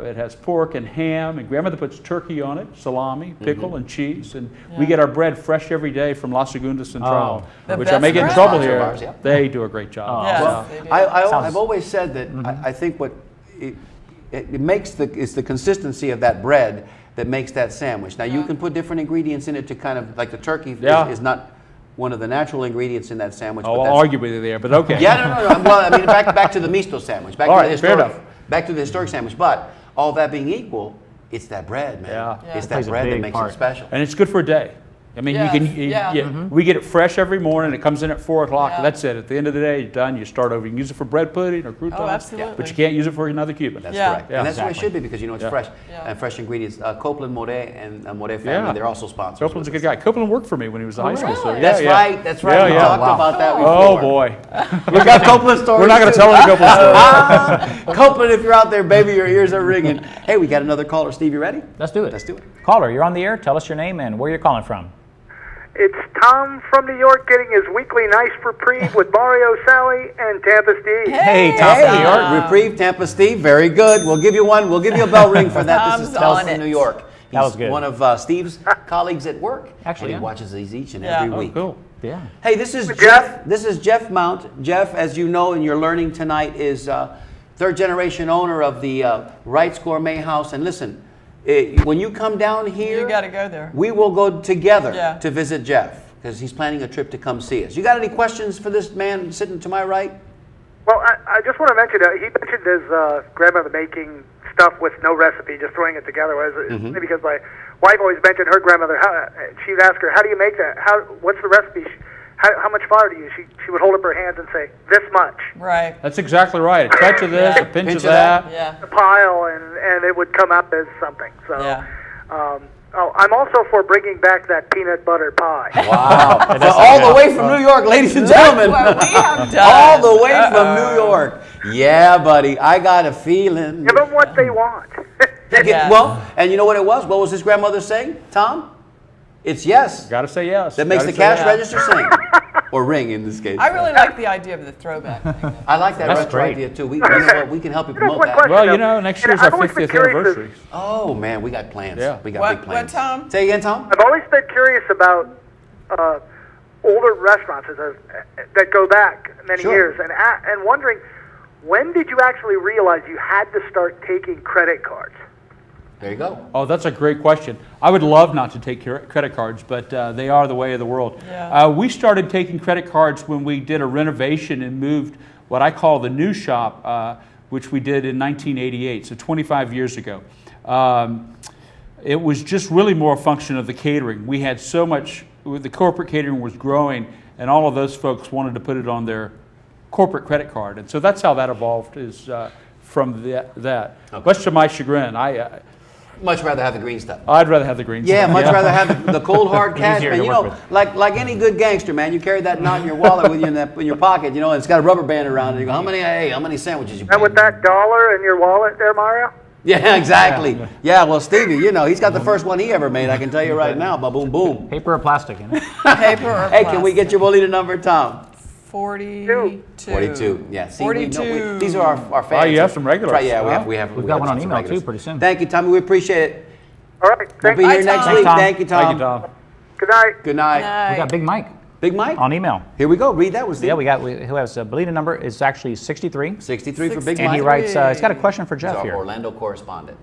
it has pork and ham, and grandmother puts turkey on it, salami, pickle, and cheese. And we get our bread fresh every day from La Segunda Central, The which I may best get in bread. trouble Sponsor here. of ours, yeah. They do a great job. Yes, Well, they do. I've always said that I think what it makes it's the consistency of that bread that makes that sandwich. Now you can put different ingredients in it to kind of like the turkey is not one of the natural ingredients in that sandwich. I'll but argue with you there, but okay. Yeah, no. Well, I mean, back to the misto sandwich. All right, fair enough. Back to the historic sandwich. But all that being equal, it's that bread, man. Yeah. It's Plays that a bread that big makes part. it special. And it's good for a day. I mean, Yes, you can. yeah. We get it fresh every morning. It comes in at 4 o'clock. Yeah. That's it. At the end of the day, you're done. You start over. You can use it for bread pudding or croutons. Oh, absolutely. But you can't use it for another Cuban. That's Yeah. correct. Yeah. And that's the way it Exactly. should be because you know it's Yeah. fresh Yeah. and fresh ingredients. Copeland More and More family, Yeah. they're also sponsors. Copeland's a with good us. guy. Copeland worked for me when he was in high school. So really? yeah, That's yeah. right. That's right. Yeah, we yeah. talked about that before. Oh boy. We got Copeland stories. We're not going to too. tell any Copeland stories. Copeland, if you're out there, baby, your ears are ringing. Hey, we got another caller. Steve, you ready? Let's do it. Let's do it. Caller, you're on the air. Tell us your name and where you're calling from. It's Tom from New York getting his weekly nice reprieve with Mario, Sally, and Tampa Steve. Hey, Hey, Tom. New York, reprieve, Tampa Steve. Very good. We'll give you one. We'll give you a bell ring for that. This is Tom's Tel on from it. New York. That was He's good. one of Steve's colleagues at work. Actually, and he yeah. watches these each and Yeah. every Oh, week. cool. Yeah. Hey, this is Jeff. This is Jeff Mount. Jeff, as you know and you're learning tonight, is third generation owner of the Wright's Gourmet House. And listen, when you come down here, You got to go there. we will go together Yeah. to visit Jeff because he's planning a trip to come see us. You got any questions for this man sitting to my right? Well, I just want to mention that he mentioned his grandmother making stuff with no recipe, just throwing it together. Maybe because my wife always mentioned her grandmother. She'd ask her, "How do you make that? What's the recipe? How much flour do you use?" She would hold up her hands and say, "This much." Right. That's exactly right. A touch of this, Yeah. a pinch Pinch of of that. Yeah. A pile, and it would come up as something. So, Yeah. I'm also for bringing back that peanut butter pie. Wow. That So does all sound the good. way from New York, ladies and gentlemen. What we have done. All the way from New York. Yeah, buddy. I got a feeling. Give them what they want. Yeah. Well, and you know what it was? What was his grandmother saying, Tom? It's yes. Got to say yes. That makes the Gotta say cash yes. register sing. Or ring in this case. I really like the idea of the throwback thing. I like that That's retro great. idea too. You know what? We can help you Here's promote one that. question. Well, you know, next year's our I've always been 50th curious anniversary. Oh man, we got plans. Yeah. We got What, big plans. Tom? Say again, Tom? I've always been curious about older restaurants that go back many Sure. years, and wondering, when did you actually realize you had to start taking credit cards? There you go. Oh, that's a great question. I would love not to take credit cards, but they are the way of the world. Yeah. We started taking credit cards when we did a renovation and moved what I call the new shop, which we did in 1988, so 25 years ago. It was just really more a function of the catering. We had so much, the corporate catering was growing, and all of those folks wanted to put it on their corporate credit card. And so that's how that evolved, is from that. Okay. Much to my chagrin, Much rather have the green stuff. I'd rather have the green Yeah, stuff. much rather have the cold hard cash. Easier Man, to you work know, with. like any good gangster, man, you carry that knot in your wallet with you in your pocket, you know, and it's got a rubber band around it. You go, how many sandwiches you And with that dollar in your wallet there, Mario? Yeah, exactly. Yeah, well, Stevie, you know, he's got the first one he ever made. I can tell you right now. Ba-boom, boom. Paper or plastic, you know? Paper or Hey, can we get your Bolita number, Tom? 42. 42. Yeah. See, 42. These are our fans. Oh, you have some regulars. Right, yeah, Huh? we have. We've got one on some email, regulars. too, pretty soon. Thank you, Tommy. We appreciate it. All right. We'll Thank be you. here next Tom. week. Tom. Thank you, Tom. Thank you, Tom. Good night. Good night. We got Big Mike Big Mike. on email. Here we go. Read that one, Steve. Yeah, who has a Bolita number is actually 63. 63 for Big And Mike. he writes, he's got a question for He's Jeff our here. Orlando correspondent.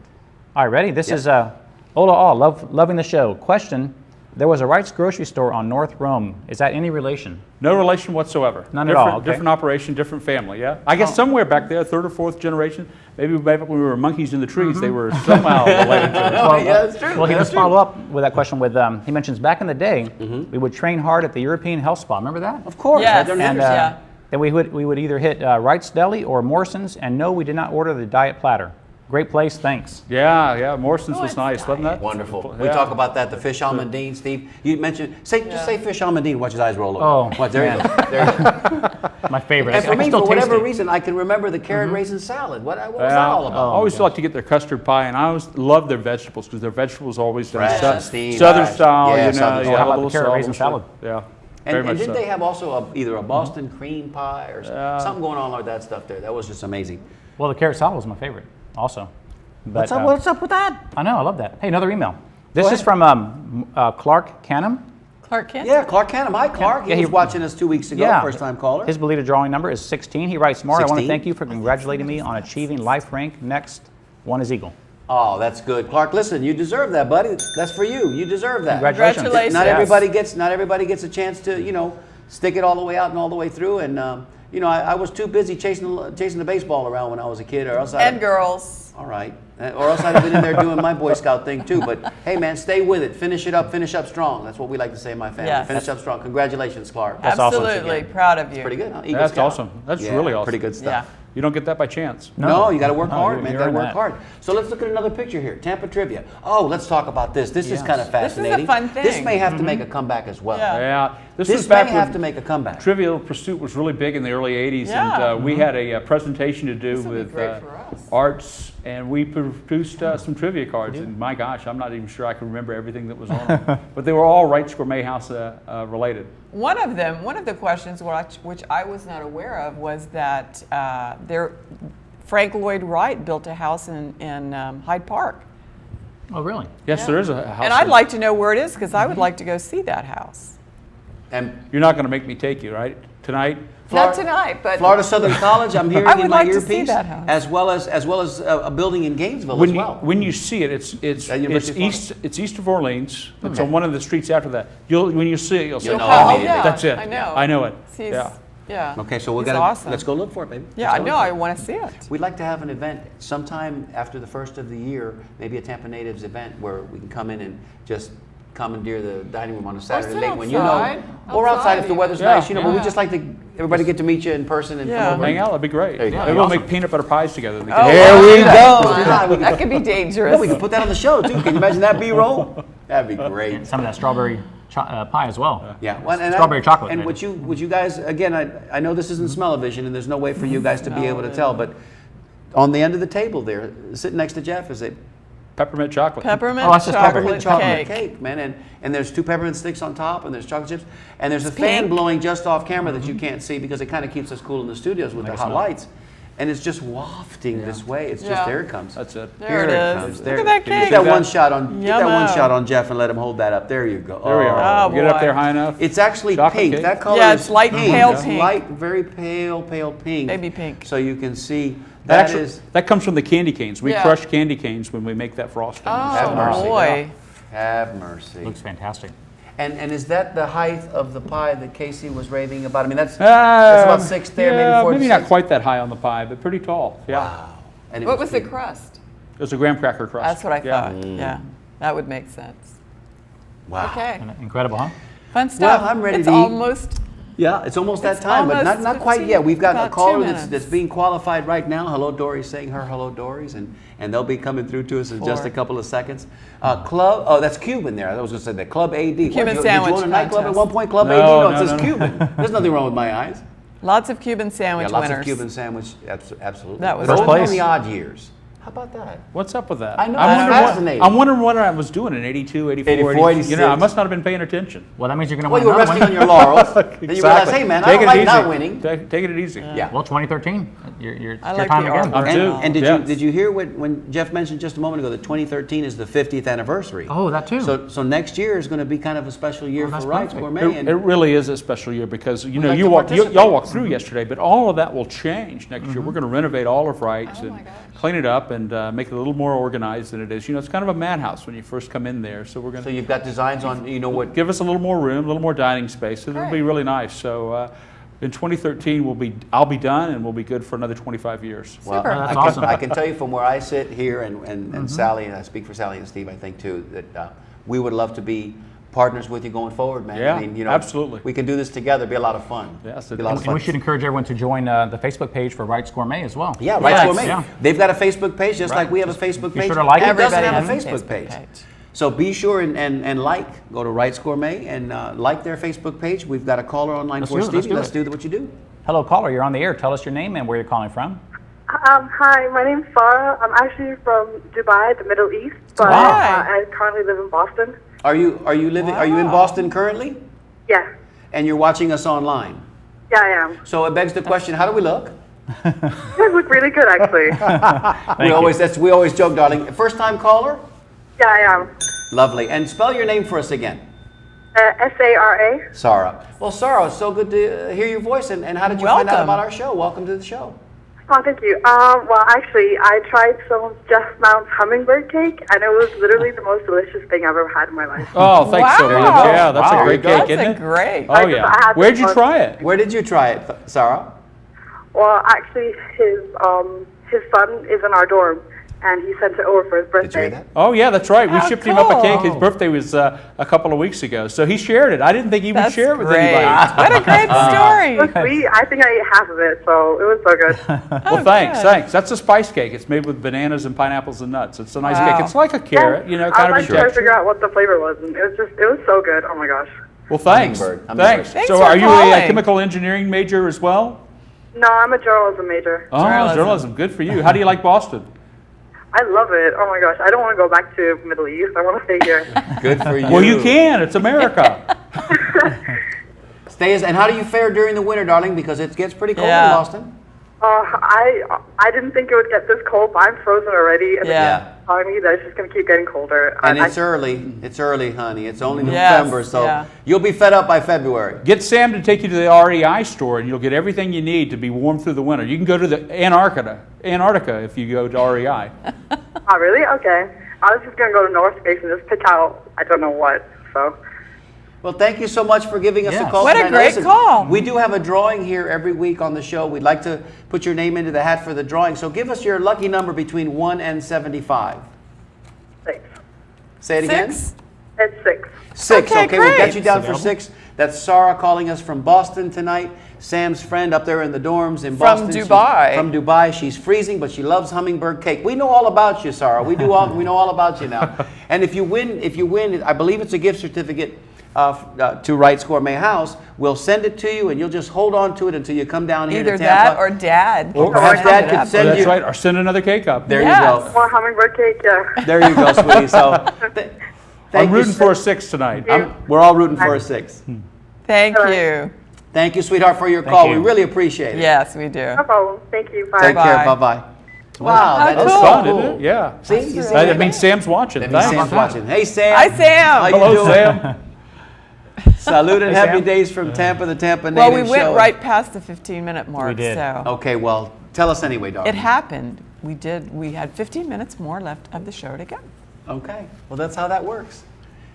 All right, ready? This Yep. is Ola All, loving the show. Question, there was a Wright's grocery store on North Rome. Is that any relation? No relation whatsoever. None at all, okay. Different operation, different family, yeah? I guess somewhere back there, third or fourth generation, maybe back when we were monkeys in the trees, they were somehow related to us. Yeah, that's true. Well, he does follow up with that question with, he mentions back in the day, we would train hard at the European Health Spa. Remember that? Of course. Yes. right there in And Henderson. Yeah. then we would either hit Wright's Deli or Morrison's, and no, we did not order the diet platter. Great place, thanks. Yeah, Morrison's was nice, wasn't that? Wonderful. We Yeah. talk about that, the fish almondine, Steve. You mentioned, just say fish almondine, watch his eyes roll over. Oh, Watch, there you man. go. There you go. My favorite. And I for can me, still for taste whatever it. reason, I can remember the carrot raisin salad. What was that Yeah. all about? I always like to get their custard pie, and I always love their vegetables because their vegetables always done Fresh and steamed. Southern Right. style. Yeah, you know, Southern you style. have How a about the little carrot salt, raisin a little salad? sugar. Yeah, very And much didn't so. they have also either a Boston cream pie or something going on like that stuff there? That was just amazing. Well, the carrot salad was my favorite, also. But, What's up with that? I know, I love that. Hey, another email. This is from Clark Canham. Clark Kent? Yeah, Clark Canham. Hi, Clark. Yeah, he he- was watching us 2 weeks ago, Yeah. first time caller. His Bolita drawing number is 16. He writes, Maury, I want to 16? thank you for congratulating me on achieving life rank. Next one is Eagle. Oh, that's good. Clark, listen, you deserve that, buddy. That's for you. You deserve that. Congratulations. Congratulations. Not Yes. everybody gets a chance to, stick it all the way out and all the way through. And I was too busy chasing the baseball around when I was a kid, or else And girls. all right, or else I'd have been in there doing my Boy Scout thing too. But hey, man, stay with it. Finish it up. Finish up strong. That's what we like to say in my family. Yes. Finish up strong. Congratulations, Clark. That's awesome. Absolutely. Proud of you. Pretty good, huh? Eagle That's Scout. awesome. That's Yeah, really awesome. Pretty good stuff. Yeah. You don't get that by chance. No, you got to work No, hard, you- man. you Got to earned work that. hard. So let's look at another picture here. Tampa trivia. Oh, let's talk about this. This is kind of This is a fascinating. fun thing. This may have to make a comeback as well. Yeah. Yeah, this This was back may have when to make a comeback. Trivial Pursuit was really big in the early 80s, Yeah. and we had a presentation to do This will be with great for us. arts, and we produced some trivia cards. And my gosh, I'm not even sure I can remember everything that was on them. But they were all Wright's Gourmet House related. One of the questions which I was not aware of was that Frank Lloyd Wright built a house in Hyde Park. Oh, really? Yes, there is a house. And I'd like to know where it is because I would like to go see that house. And You're not going to make me take you, right? Tonight? Not tonight, but Florida Southern College, I'm hearing I would in my like to earpiece, see that house. as well as a building in Gainesville as well. When you see it, it's At University of Florida? east of Orleans. It's on one of the streets after that. When you see it, you'll say, You'll know "Oh, immediately. yeah, that's it. I know. I know it." He's- Yeah. Yeah. Okay, so He's awesome. let's go look for it, baby. Yeah, Let's I go know. look for I it. want to see it. We'd like to have an event sometime after the first of the year, maybe a Tampa Natives event where we can come in and just commandeer the dining room on a Saturday sit late when outside. or outside if the even. weather's Yeah. nice, but we Yeah. just like to everybody get to meet you in person and Yeah. come over. Hang out, that'd be great. There you go. Maybe we'll make peanut butter pies together. Oh, There we go. wow. That could be dangerous. No, we can put that on the show too. Can you imagine that B-roll? That'd be great. Some of that strawberry pie as well. Yeah, well, and Strawberry chocolate, And maybe. would you guys again? I know this isn't smell-o-vision, and there's no way for you guys to be able to tell, but on the end of the table there, sitting next to Jeff, is a Peppermint chocolate. Peppermint Oh, that's just chocolate, peppermint chocolate cake. cake, man, and there's 2 peppermint sticks on top, and there's chocolate chips, and there's a fan pink. blowing just off camera that you can't see because it kind of keeps us cool in the studios with the hot lights, and it's just wafting this way. It's just Yeah. there it comes. That's it. There Here it is. comes. Look There. at that Get cake. that that? one shot on. Get that one Yummo. shot on Jeff and let him hold that up. There you go. There we are. Oh, Get it up boy. there high enough. It's actually Chocolate pink. cake. That color Yeah, is it's light pink. pale It's pink. light, very pale pink. Baby pink. So you can see That that is. that comes from the candy canes. We Yeah. crush candy canes when we make that frosting. Have Oh, mercy. boy. Have mercy. Looks fantastic. And is that the height of the pie that Casey was raving about? I mean, that's about 6 there, yeah, maybe 4 maybe to not 6. quite that high on the pie, but pretty tall. Yeah. Wow. And it What was the big. crust? It was a graham cracker crust. That's what I Yeah. thought. Yeah, that would make sense. Wow. Okay, Incredible, huh? fun stuff. I'm ready it's to eat. almost Yeah, it's almost that It's time, but almost not quite 15, yet. We've got a about 2 caller minutes. that's being qualified right now. Hello, Dory's saying her hello, Dory's, and they'll be coming through to us in just a 4. couple of seconds. Club, oh, that's Cuban there. I was going to say that. Club AD. Cuban Did sandwich you own a nightclub at contest. one point? Club No, AD? No, no, it says no, no. Cuban. There's nothing wrong with my eyes. Lots of Cuban sandwich Yeah, lots winners. of Cuban sandwich, absolutely. That was But First only place. in the odd years. How about that? What's up with that? I know, I'm it's wondering fascinating. I'm wondering what I was doing in 82, 84, 84, 86. You know, I 86. must not have been paying attention. Well, that means you're going to Well, win you were another resting one. on your laurels. Then you realize, hey, man, I don't like not winning. Taking it easy. Yeah. Well, 2013, your I like time the again. art. I'm too. And Yeah. did you hear when Jeff mentioned just a moment ago that 2013 is the 50th anniversary? Oh, that too. So next year is going to be kind of a special year that's for Wright's perfect. Gourmet. It really is a special year because you know like to y'all participate. walked through yesterday, but all of that will change next year. We're going to renovate all of Wright's and clean it up and make it a little more organized than it is. You know, it's kind of a madhouse when you first come in there. So we're going So to you've got designs on, you know what? give us a little more room, a little more dining space. It'll be really nice. So in 2013, I'll be done and we'll be good for another 25 years. Well, Oh, that's I can, awesome. I can tell you from where I sit here and Sally, and I speak for Sally and Steve, I think too, that we would love to be partners with you going forward, man. Yeah, I mean, you know, absolutely. We can do this together. It'd be a lot of fun. Yes, It'd be a lot of And fun. we should encourage everyone to join the Facebook page for Wright's Gourmet as well. Yeah, Wright's Yes, Gourmet. yeah. They've got a Facebook page, just Right. like we have a Facebook be page. sure to like and it. it doesn't Everybody have a has a Facebook Facebook page. page. So be sure and like. Go to Wright's Gourmet and like their Facebook page. We've got a caller online Let's for do it, let's Stevie. do Let's it. do what you do. Hello, caller. You're on the air. Tell us your name and where you're calling from. Hi, my name's Sarah. I'm actually from Dubai, the Middle East, but Dubai. I currently live in Boston. Are you living? Are you in Boston currently? Yeah, And you're watching us online. yeah, I am. So it begs the question: how do we look? You guys look really good, actually. We always joke, darling. First time caller? Yeah, I am. Lovely. And spell your name for us again. Sara. Sarah. Well, Sarah, it's so good to hear your voice. And how did you find out Welcome. about our show? Welcome to the show. Oh, thank you. Well, actually, I tried some of Jeff Mount's hummingbird cake, and it was literally the most delicious thing I've ever had in my life. Oh, thanks so much. Wow. Yeah, that's Wow. a great There you cake, go. isn't That's it? a great. Oh I yeah. had Where'd you one. try it? Where did you try it, Sarah? Well, actually, his son is in our dorm, and he sent it over for his birthday. Did you hear that? Oh yeah, that's right. We How shipped him up a cake. His cool. birthday was a couple of weeks ago, so he shared it. I didn't think he would That's share it with great. anybody. What a great It was story. sweet. I think I ate half of it, so it was so good. Well, thanks, good. thanks. That's a spice cake. It's made with bananas and pineapples and nuts. It's a nice Wow. cake. It's like a carrot, you know, kind I of was a trying to figure texture. out what the flavor was, and it was so good. Oh my gosh. Well, thanks. Hummingbird. Thanks. Thanks So, for are you a calling. chemical engineering major as well? No, I'm a journalism major. Oh, journalism. Good for you. How do you like Boston? I love it. Oh my gosh. I don't want to go back to Middle East. I want to stay here. Good for you. Well, you can. It's America. And how do you fare during the winter, darling? Because it gets pretty cold Yeah. in Boston. I didn't think it would get this cold, but I'm frozen already. And Yeah. it's telling me that it's just going to keep getting colder. And I- it's early. It's early, honey. It's only Yes, November, so yeah. you'll be fed up by February. Get Sam to take you to the REI store, and you'll get everything you need to be warm through the winter. You can go to the Antarctica if you go to REI. Oh, really? Okay. I was just going to go to North Face and just pick out, I don't know what. So, Well, thank you so much for giving us a Yes. call. What a tonight. Now, great listen, call. We do have a drawing here every week on the show. We'd like to put your name into the hat for the drawing. So give us your lucky number between 1 and 75. 6. Say it again. 6? It's 6. 6. Okay, Okay, we've got great. you down for 6. That's Sarah calling us from Boston tonight. Sam's friend up there in the dorms in From Boston. Dubai. From Dubai. She's freezing, but she loves hummingbird cake. We know all about you, Sarah. We know all about you now. And if you win, I believe it's a gift certificate to Wright's Gourmet House. We'll send it to you, and you'll just hold on to it until you come down here Either to Tampa. that or Dad. Or can perhaps send Dad it could up. send That's you. right. Or send another cake up. There Yes. you go. More hummingbird cake, yeah. There you go, sweetie. So, I'm rooting for a 6 tonight. We're all rooting for a 6. Thank you. Thank you, sweetheart, for your call. you. We really appreciate it. Yes, we do. No problem. Thank you. Bye. Take care. Bye. Bye-bye. Wow, How that is cool. so Fun, cool. isn't it? Yeah. See, you see That means Sam's watching. That means Thanks. Sam's watching. Hey, Sam. Hi, Sam. How you Hello, doing? Sam. Salute and Hey, happy Sam. days from Tampa, the Tampa Well, Native we went Show. right past the 15-minute mark. We did. So Okay, well, tell us anyway, darling. it happened. We had 15 minutes more left of the show to go. Okay, well, that's how that works.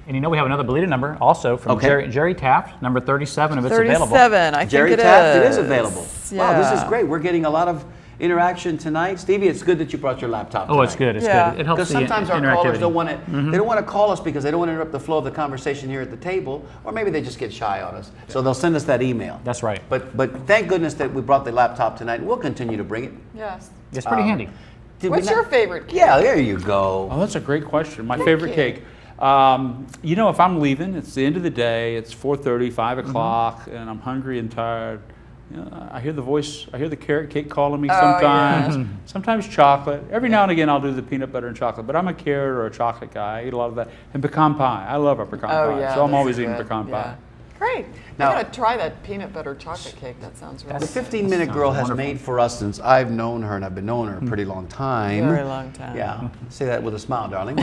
And you know we have another belated number also from Okay. Jerry Taft, number 37 if it's available. 37, I Jerry think Taft, it it is available. Wow, this is Yeah. great. We're getting a lot of interaction tonight. Stevie, it's good that you brought your laptop tonight. Oh, it's good. It's good. It helps because sometimes the our callers interactivity. don't want to. They don't want to call us because they don't want to interrupt the flow of the conversation here at the table, or maybe they just get shy on us. So they'll send us that email. That's right. But thank goodness that we brought the laptop tonight. We'll continue to bring it. Yes. It's pretty handy. What's your favorite cake? Yeah, there you go. Oh, that's a great question. My favorite cake. You know, if I'm leaving, it's the end of the day, it's 4:30, 5 o'clock, and I'm hungry and tired. You know, I hear the voice, I hear the carrot cake calling me sometimes, sometimes chocolate. Every now and again I'll do the peanut butter and chocolate, but I'm a carrot or a chocolate guy. I eat a lot of that. And pecan pie. I love a pecan pie, yeah, so I'm that's always eating good. pecan pie. Great. Now- I'm going to try that peanut butter chocolate cake. That sounds really The good. 15-minute girl has made for us since I've known her, and I've been knowing her a pretty long time. Very long time. Yeah, say that with a smile, darling.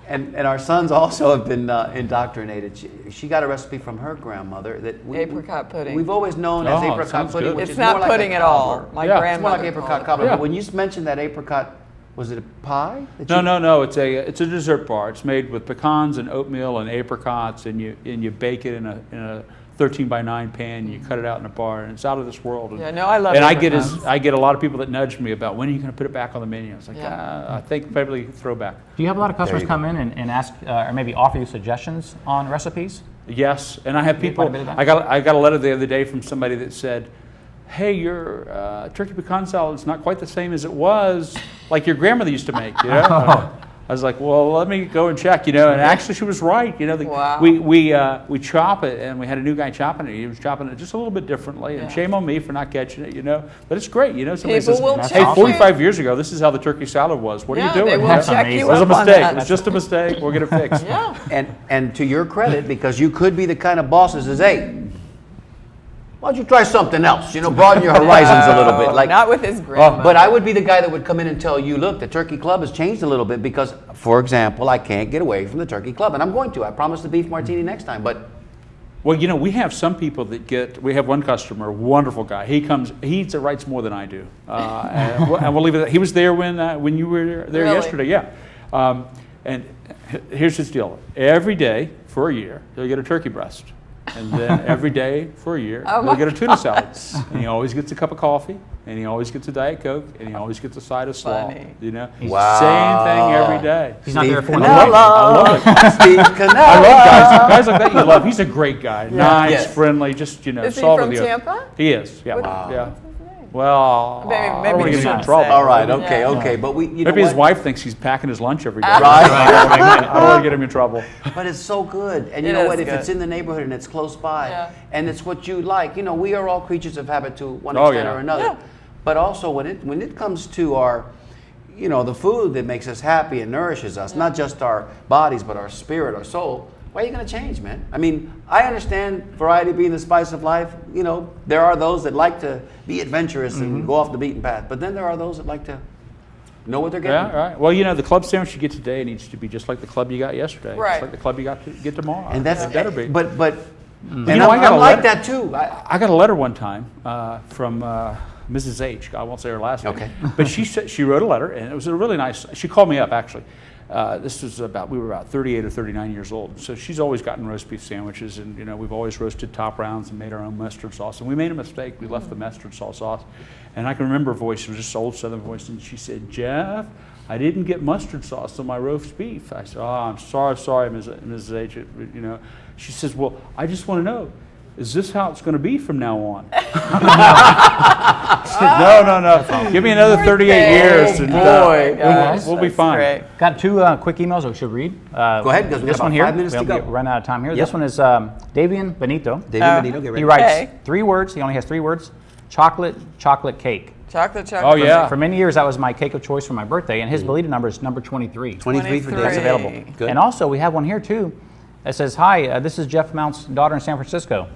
and our sons also have been indoctrinated. She got a recipe from her grandmother that Apricot pudding. We've always known as Oh, apricot sounds pudding, good. which It's is not more like pudding a at all. cobbler. My Yeah. It's It's more like grandmother apricot called it. cobbler. Yeah. But when you mentioned that apricot, was it a pie? No. It's a dessert bar. It's made with pecans and oatmeal and apricots, and you bake it in a 13x9 pan. You cut it out in a bar, and it's out of this world. Yeah, no, I love And apricots. I get a lot of people that nudge me about when are you going to put it back on the menu. I was like, Yeah. I think probably throwback. Do you have a lot of customers you come in and ask or maybe offer you suggestions on recipes? Yes, and I have You get people. quite a bit of that? I got a letter the other day from somebody that said, "Hey, your turkey pecan salad is not quite the same as it was, like your grandmother used to make." You know? I was like, "Well, let me go and check." You know, and actually, she was right. You know, Wow. we chop it, and we had a new guy chopping it. He was chopping it just a little bit differently, and Yeah. shame on me for not catching it. You know, but it's great. You know, somebody People says, will "Hey, chop 45 years ago, this is how the turkey salad was. What are Yeah, you doing?" they will You know? check amazing. you It was a up on mistake. that. It was just a mistake. We'll get it fixed. Yeah. And to your credit, because you could be the kind of boss that says, "Hey, why don't you try something else? You know, broaden your horizons a little bit." Like, Not with his grandmother. but I would be the guy that would come in and tell you, "Look, the Turkey Club has changed a little bit because, for example, I can't get away from the Turkey Club, and I'm going to. I promise the beef martini next time." But Well, you know, we have some people that we have one customer, wonderful guy. He eats at Wright's more than I do. And we'll leave it at that. He was there when you were there Really? yesterday, yeah. And here's his deal. Every day for a year, he'll get a turkey breast. And then every day for a year, Oh he'll my get a tuna salad. And he always gets a cup of coffee, and he always gets a Diet Coke, and he always gets a side of slaw. Funny. You know? Wow. Same thing every day. He's not there for Steve one. Canella. I love it. Steve Canella. I love guys like that you love. He's a great guy. Nice, Yes. friendly, just, you know, Is he salt of from the earth. Tampa? He is, yeah. What- Yeah. What's his name? Well, Maybe- I don't maybe want to you get him in shouldn't trouble. say. All right, okay, Yeah. okay. But you know Maybe his what? wife thinks he's packing his lunch every day. Right. I don't want to get him in trouble. But it's so good. And you It know is what? If good. it's in the neighborhood and it's close by, Yeah. and it's what you like, you know, we are all creatures of habit to one Oh, extent yeah. or another. Yeah. But also when it comes to our, you know, the food that makes us happy and nourishes us, not just our bodies, but our spirit, our soul, why are you going to change, man? I mean, I understand variety being the spice of life. You know, there are those that like to be adventurous and go off the beaten path. But then there are those that like to know what they're getting. Yeah, right. Well, you know, the club sandwich you get today needs to be just like the club you got yesterday. Right. Just like the club you got to get tomorrow. And that's It better be. But and You know, I got I'm a like letter- that too. I got a letter one time from Mrs. H. I won't say her last name. Okay. But she wrote a letter, and it was a really nice. She called me up actually. This was we were about 38 or 39 years old. So she's always gotten roast beef sandwiches, and you know we've always roasted top rounds and made our own mustard sauce. And we made a mistake. We left the mustard sauce, and I can remember her voice. It was just an old Southern voice, and she said, "Jeff, I didn't get mustard sauce on my roast beef." I said, "Oh, I'm sorry, Mrs. H." You know, she says, "Well, I just want to know, is this how it's going to be from now on?" I said, no. Give me another 38 years, and we'll be fine. Great. Got two quick emails I should read. Go ahead, because we This got one about here. 5 minutes we to go. run out of time here. Yep. This one is Davian Benito. David Benito, get ready. He writes Okay. 3 words. He only has 3 words. Chocolate cake. Chocolate. Oh, yeah. For many years, that was my cake of choice for my birthday, and his Belita number is number 23. 23 for That's David. available. Good. And also, we have one here too that says, "Hi, this is Jeff Mount's daughter in San Francisco."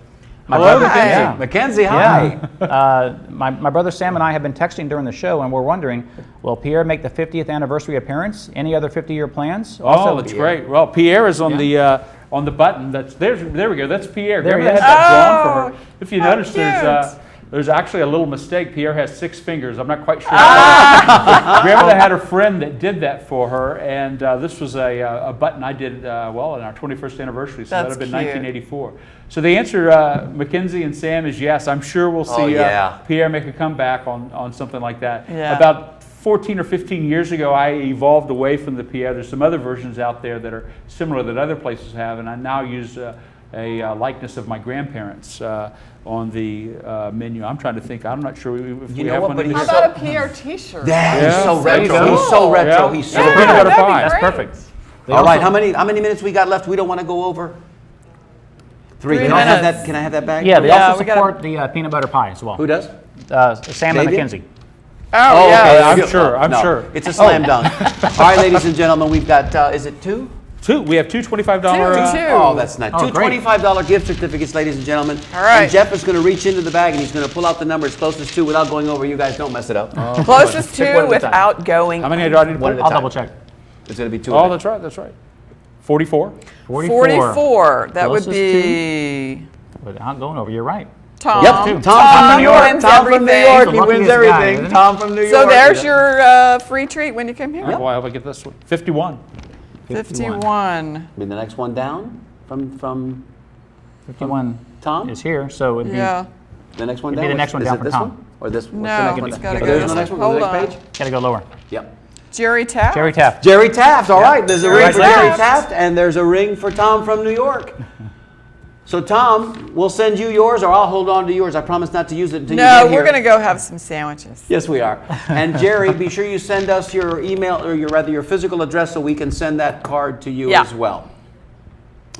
My Hello, brother- Mackenzie. Yeah. Mackenzie, hi. Yeah. My brother Sam and I have been texting during the show, and we're wondering, will Pierre make the 50th anniversary appearance? Any other 50-year plans? Oh, that's great. Well, Pierre is on the button. There we go. That's Pierre. There Remember he they is. had that drawn for her. If you how notice, there's There's actually a little mistake. Pierre has 6 fingers. I'm not quite sure. Grandmother had a friend that did that for her, and this was a button I did, well, on our 21st anniversary, so that would have been 1984. So the answer, Mackenzie and Sam, is yes. I'm sure we'll see Pierre make a comeback on something like that. Yeah. About 14 or 15 years ago, I evolved away from the Pierre. There's some other versions out there that are similar that other places have, and I now use a likeness of my grandparents on the menu. I'm trying to think. I'm not sure if we have one. How about a Pierre T-shirt? He's so retro. He's so retro. He's so peanut butter pie. That's perfect. All right, how many minutes we got left? We don't want to go over. 3. Can I have that? Can I have that bag? Yeah, they also support the peanut butter pie as well. Who does? Sam and Mackenzie. Oh, yeah. I'm sure. I'm sure. It's a slam dunk. All right, ladies and gentlemen, we've got. Is it 2? 2. We have 2 $25. Oh, that's nice. 2 $25 gift certificates, ladies and gentlemen. All right. And Jeff is going to reach into the bag and he's going to pull out the numbers closest to without going over. You guys don't mess it up. Closest to without going. How many do I need to put? I'll double check. It's going to be 2. Oh, that's right. That's right. 44. 44. That would be. Without going over. You're right. Tom. Yep. Tom from New York. Wins Tom from New York. He wins everything. Guy, Tom from New York. So there's your free treat when you come here. Boy, I hope I get this one. 51. 51. Be the next one down from 51 Tom is here, so it'd be the next one it'd down. be the next one down it for this Tom. one? Or this one? No, it's gotta go There's this the next way. one. Hold The next on. page. Gotta go lower. Yep. Jerry Taft. Jerry Taft. Jerry Taft. All right. There's a ring for Taft. Jerry Taft, and there's a ring for Tom from New York. So Tom, we'll send you yours, or I'll hold on to yours. I promise not to use it until you get here. No, we're going to go have some sandwiches. Yes, we are. And Jerry, be sure you send us your email, or your physical address, so we can send that card to you as well.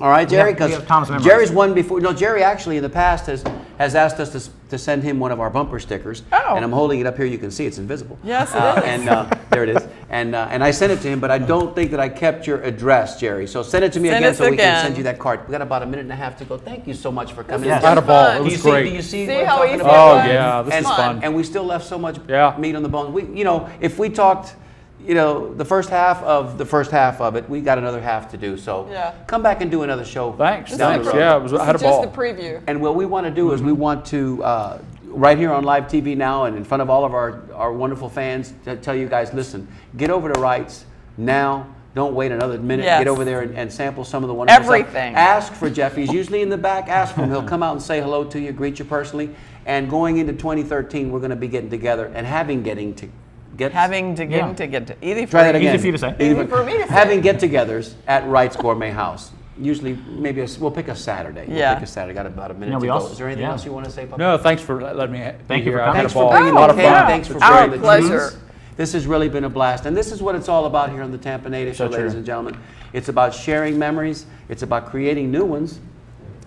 All right, Jerry? We have Tom's memories. Jerry's won before. No, Jerry actually in the past has asked us to send him one of our bumper stickers. Oh. And I'm holding it up here. You can see it's invisible. Yes, it is. And there it is. And I sent it to him, but I don't think that I kept your address, Jerry. So send it to me again so we can send you that card. We got about a minute and a half to go. Thank you so much for coming. Yes. Had a ball. It was great. Do you see See what how I'm easy talking it about? was? Oh, yeah. This is fun. And we still left so much meat on the bones. If we talked, the first half of it, we got another half to do. So come back and do another show. Thanks. Down the road. Yeah, I had a ball. Just the preview. And what we want to do is we want to, right here on live TV now and in front of all of our wonderful fans, to tell you guys, listen, get over to Wright's now. Don't wait another minute. Yes. Get over there and sample some of the wonderful Everything. stuff. Ask for Jeff. He's usually in the back. Ask for him. He'll come out and say hello to you, greet you personally. And going into 2013, we're going to be getting together and having Easy Try that again. Easy for you to say. Easy for me to say. Having get-togethers at Wright's Gourmet House. Usually, we'll pick a Saturday. Yeah. We'll pick a Saturday. Got about a minute to go. Is there anything else you want to say, Papa? No, thanks for letting me be here. I had a Thanks ball. for bringing A lot of the fun. cake. Thanks for Our bringing the pleasure. treats. This has really been a blast. And this is what it's all about here on the Tampa Native Show, ladies and gentlemen. It's about sharing memories. It's about creating new ones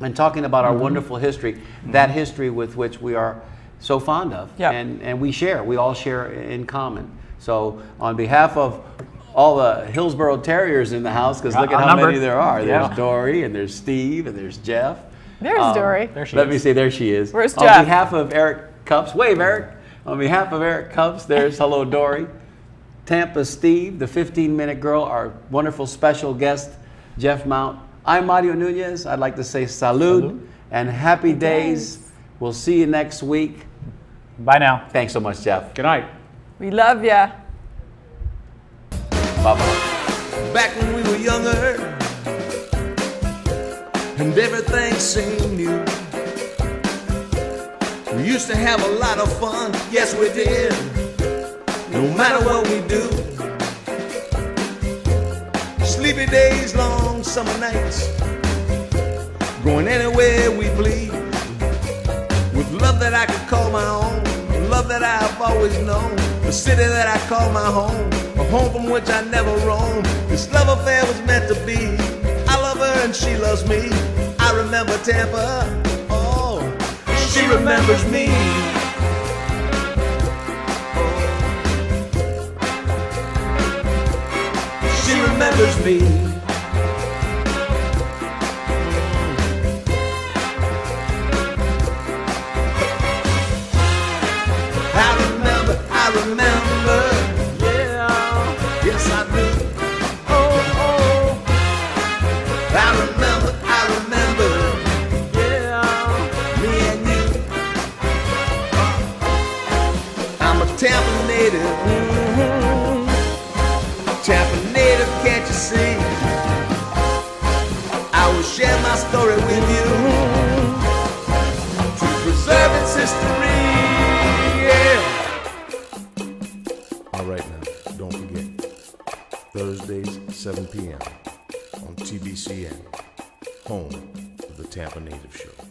and talking about our wonderful history, that history with which we are so fond of. Yep. And we all share in common. So on behalf of all the Hillsborough Terriers in the house, because look at how many there are. There's Dory, and there's Steve, and there's Jeff. There's Dory. There she Let is. me see, there she is. Where's On Jeff? behalf of Eric Cups, wave Eric. On behalf of Eric Cups, there's hello Dory. Tampa Steve, the 15-minute girl, our wonderful special guest, Jeff Mount. I'm Mario Nunez. I'd like to say salud and happy days. We'll see you next week. Bye now. Thanks so much, Jeff. Good night. We love ya. Bye-bye. Back when we were younger and everything seemed new, we used to have a lot of fun, yes we did, no matter what we do. Sleepy days, long summer nights, going anywhere we please, with love that I could call my own, love that I've always known, the city that I call my home, a home from which I never roam. This love affair was meant to be. I love her and she loves me. I remember Tampa, oh, she remembers me. She remembers me. I remember, yeah, yes I do. Oh, I remember, yeah, me and you. Tampa native. Tampa native, can't you see? I will share my story with you to preserve its history. Yeah. All right now, don't forget, Thursdays, 7 p.m. on TBCN, home of the Tampa Native Show.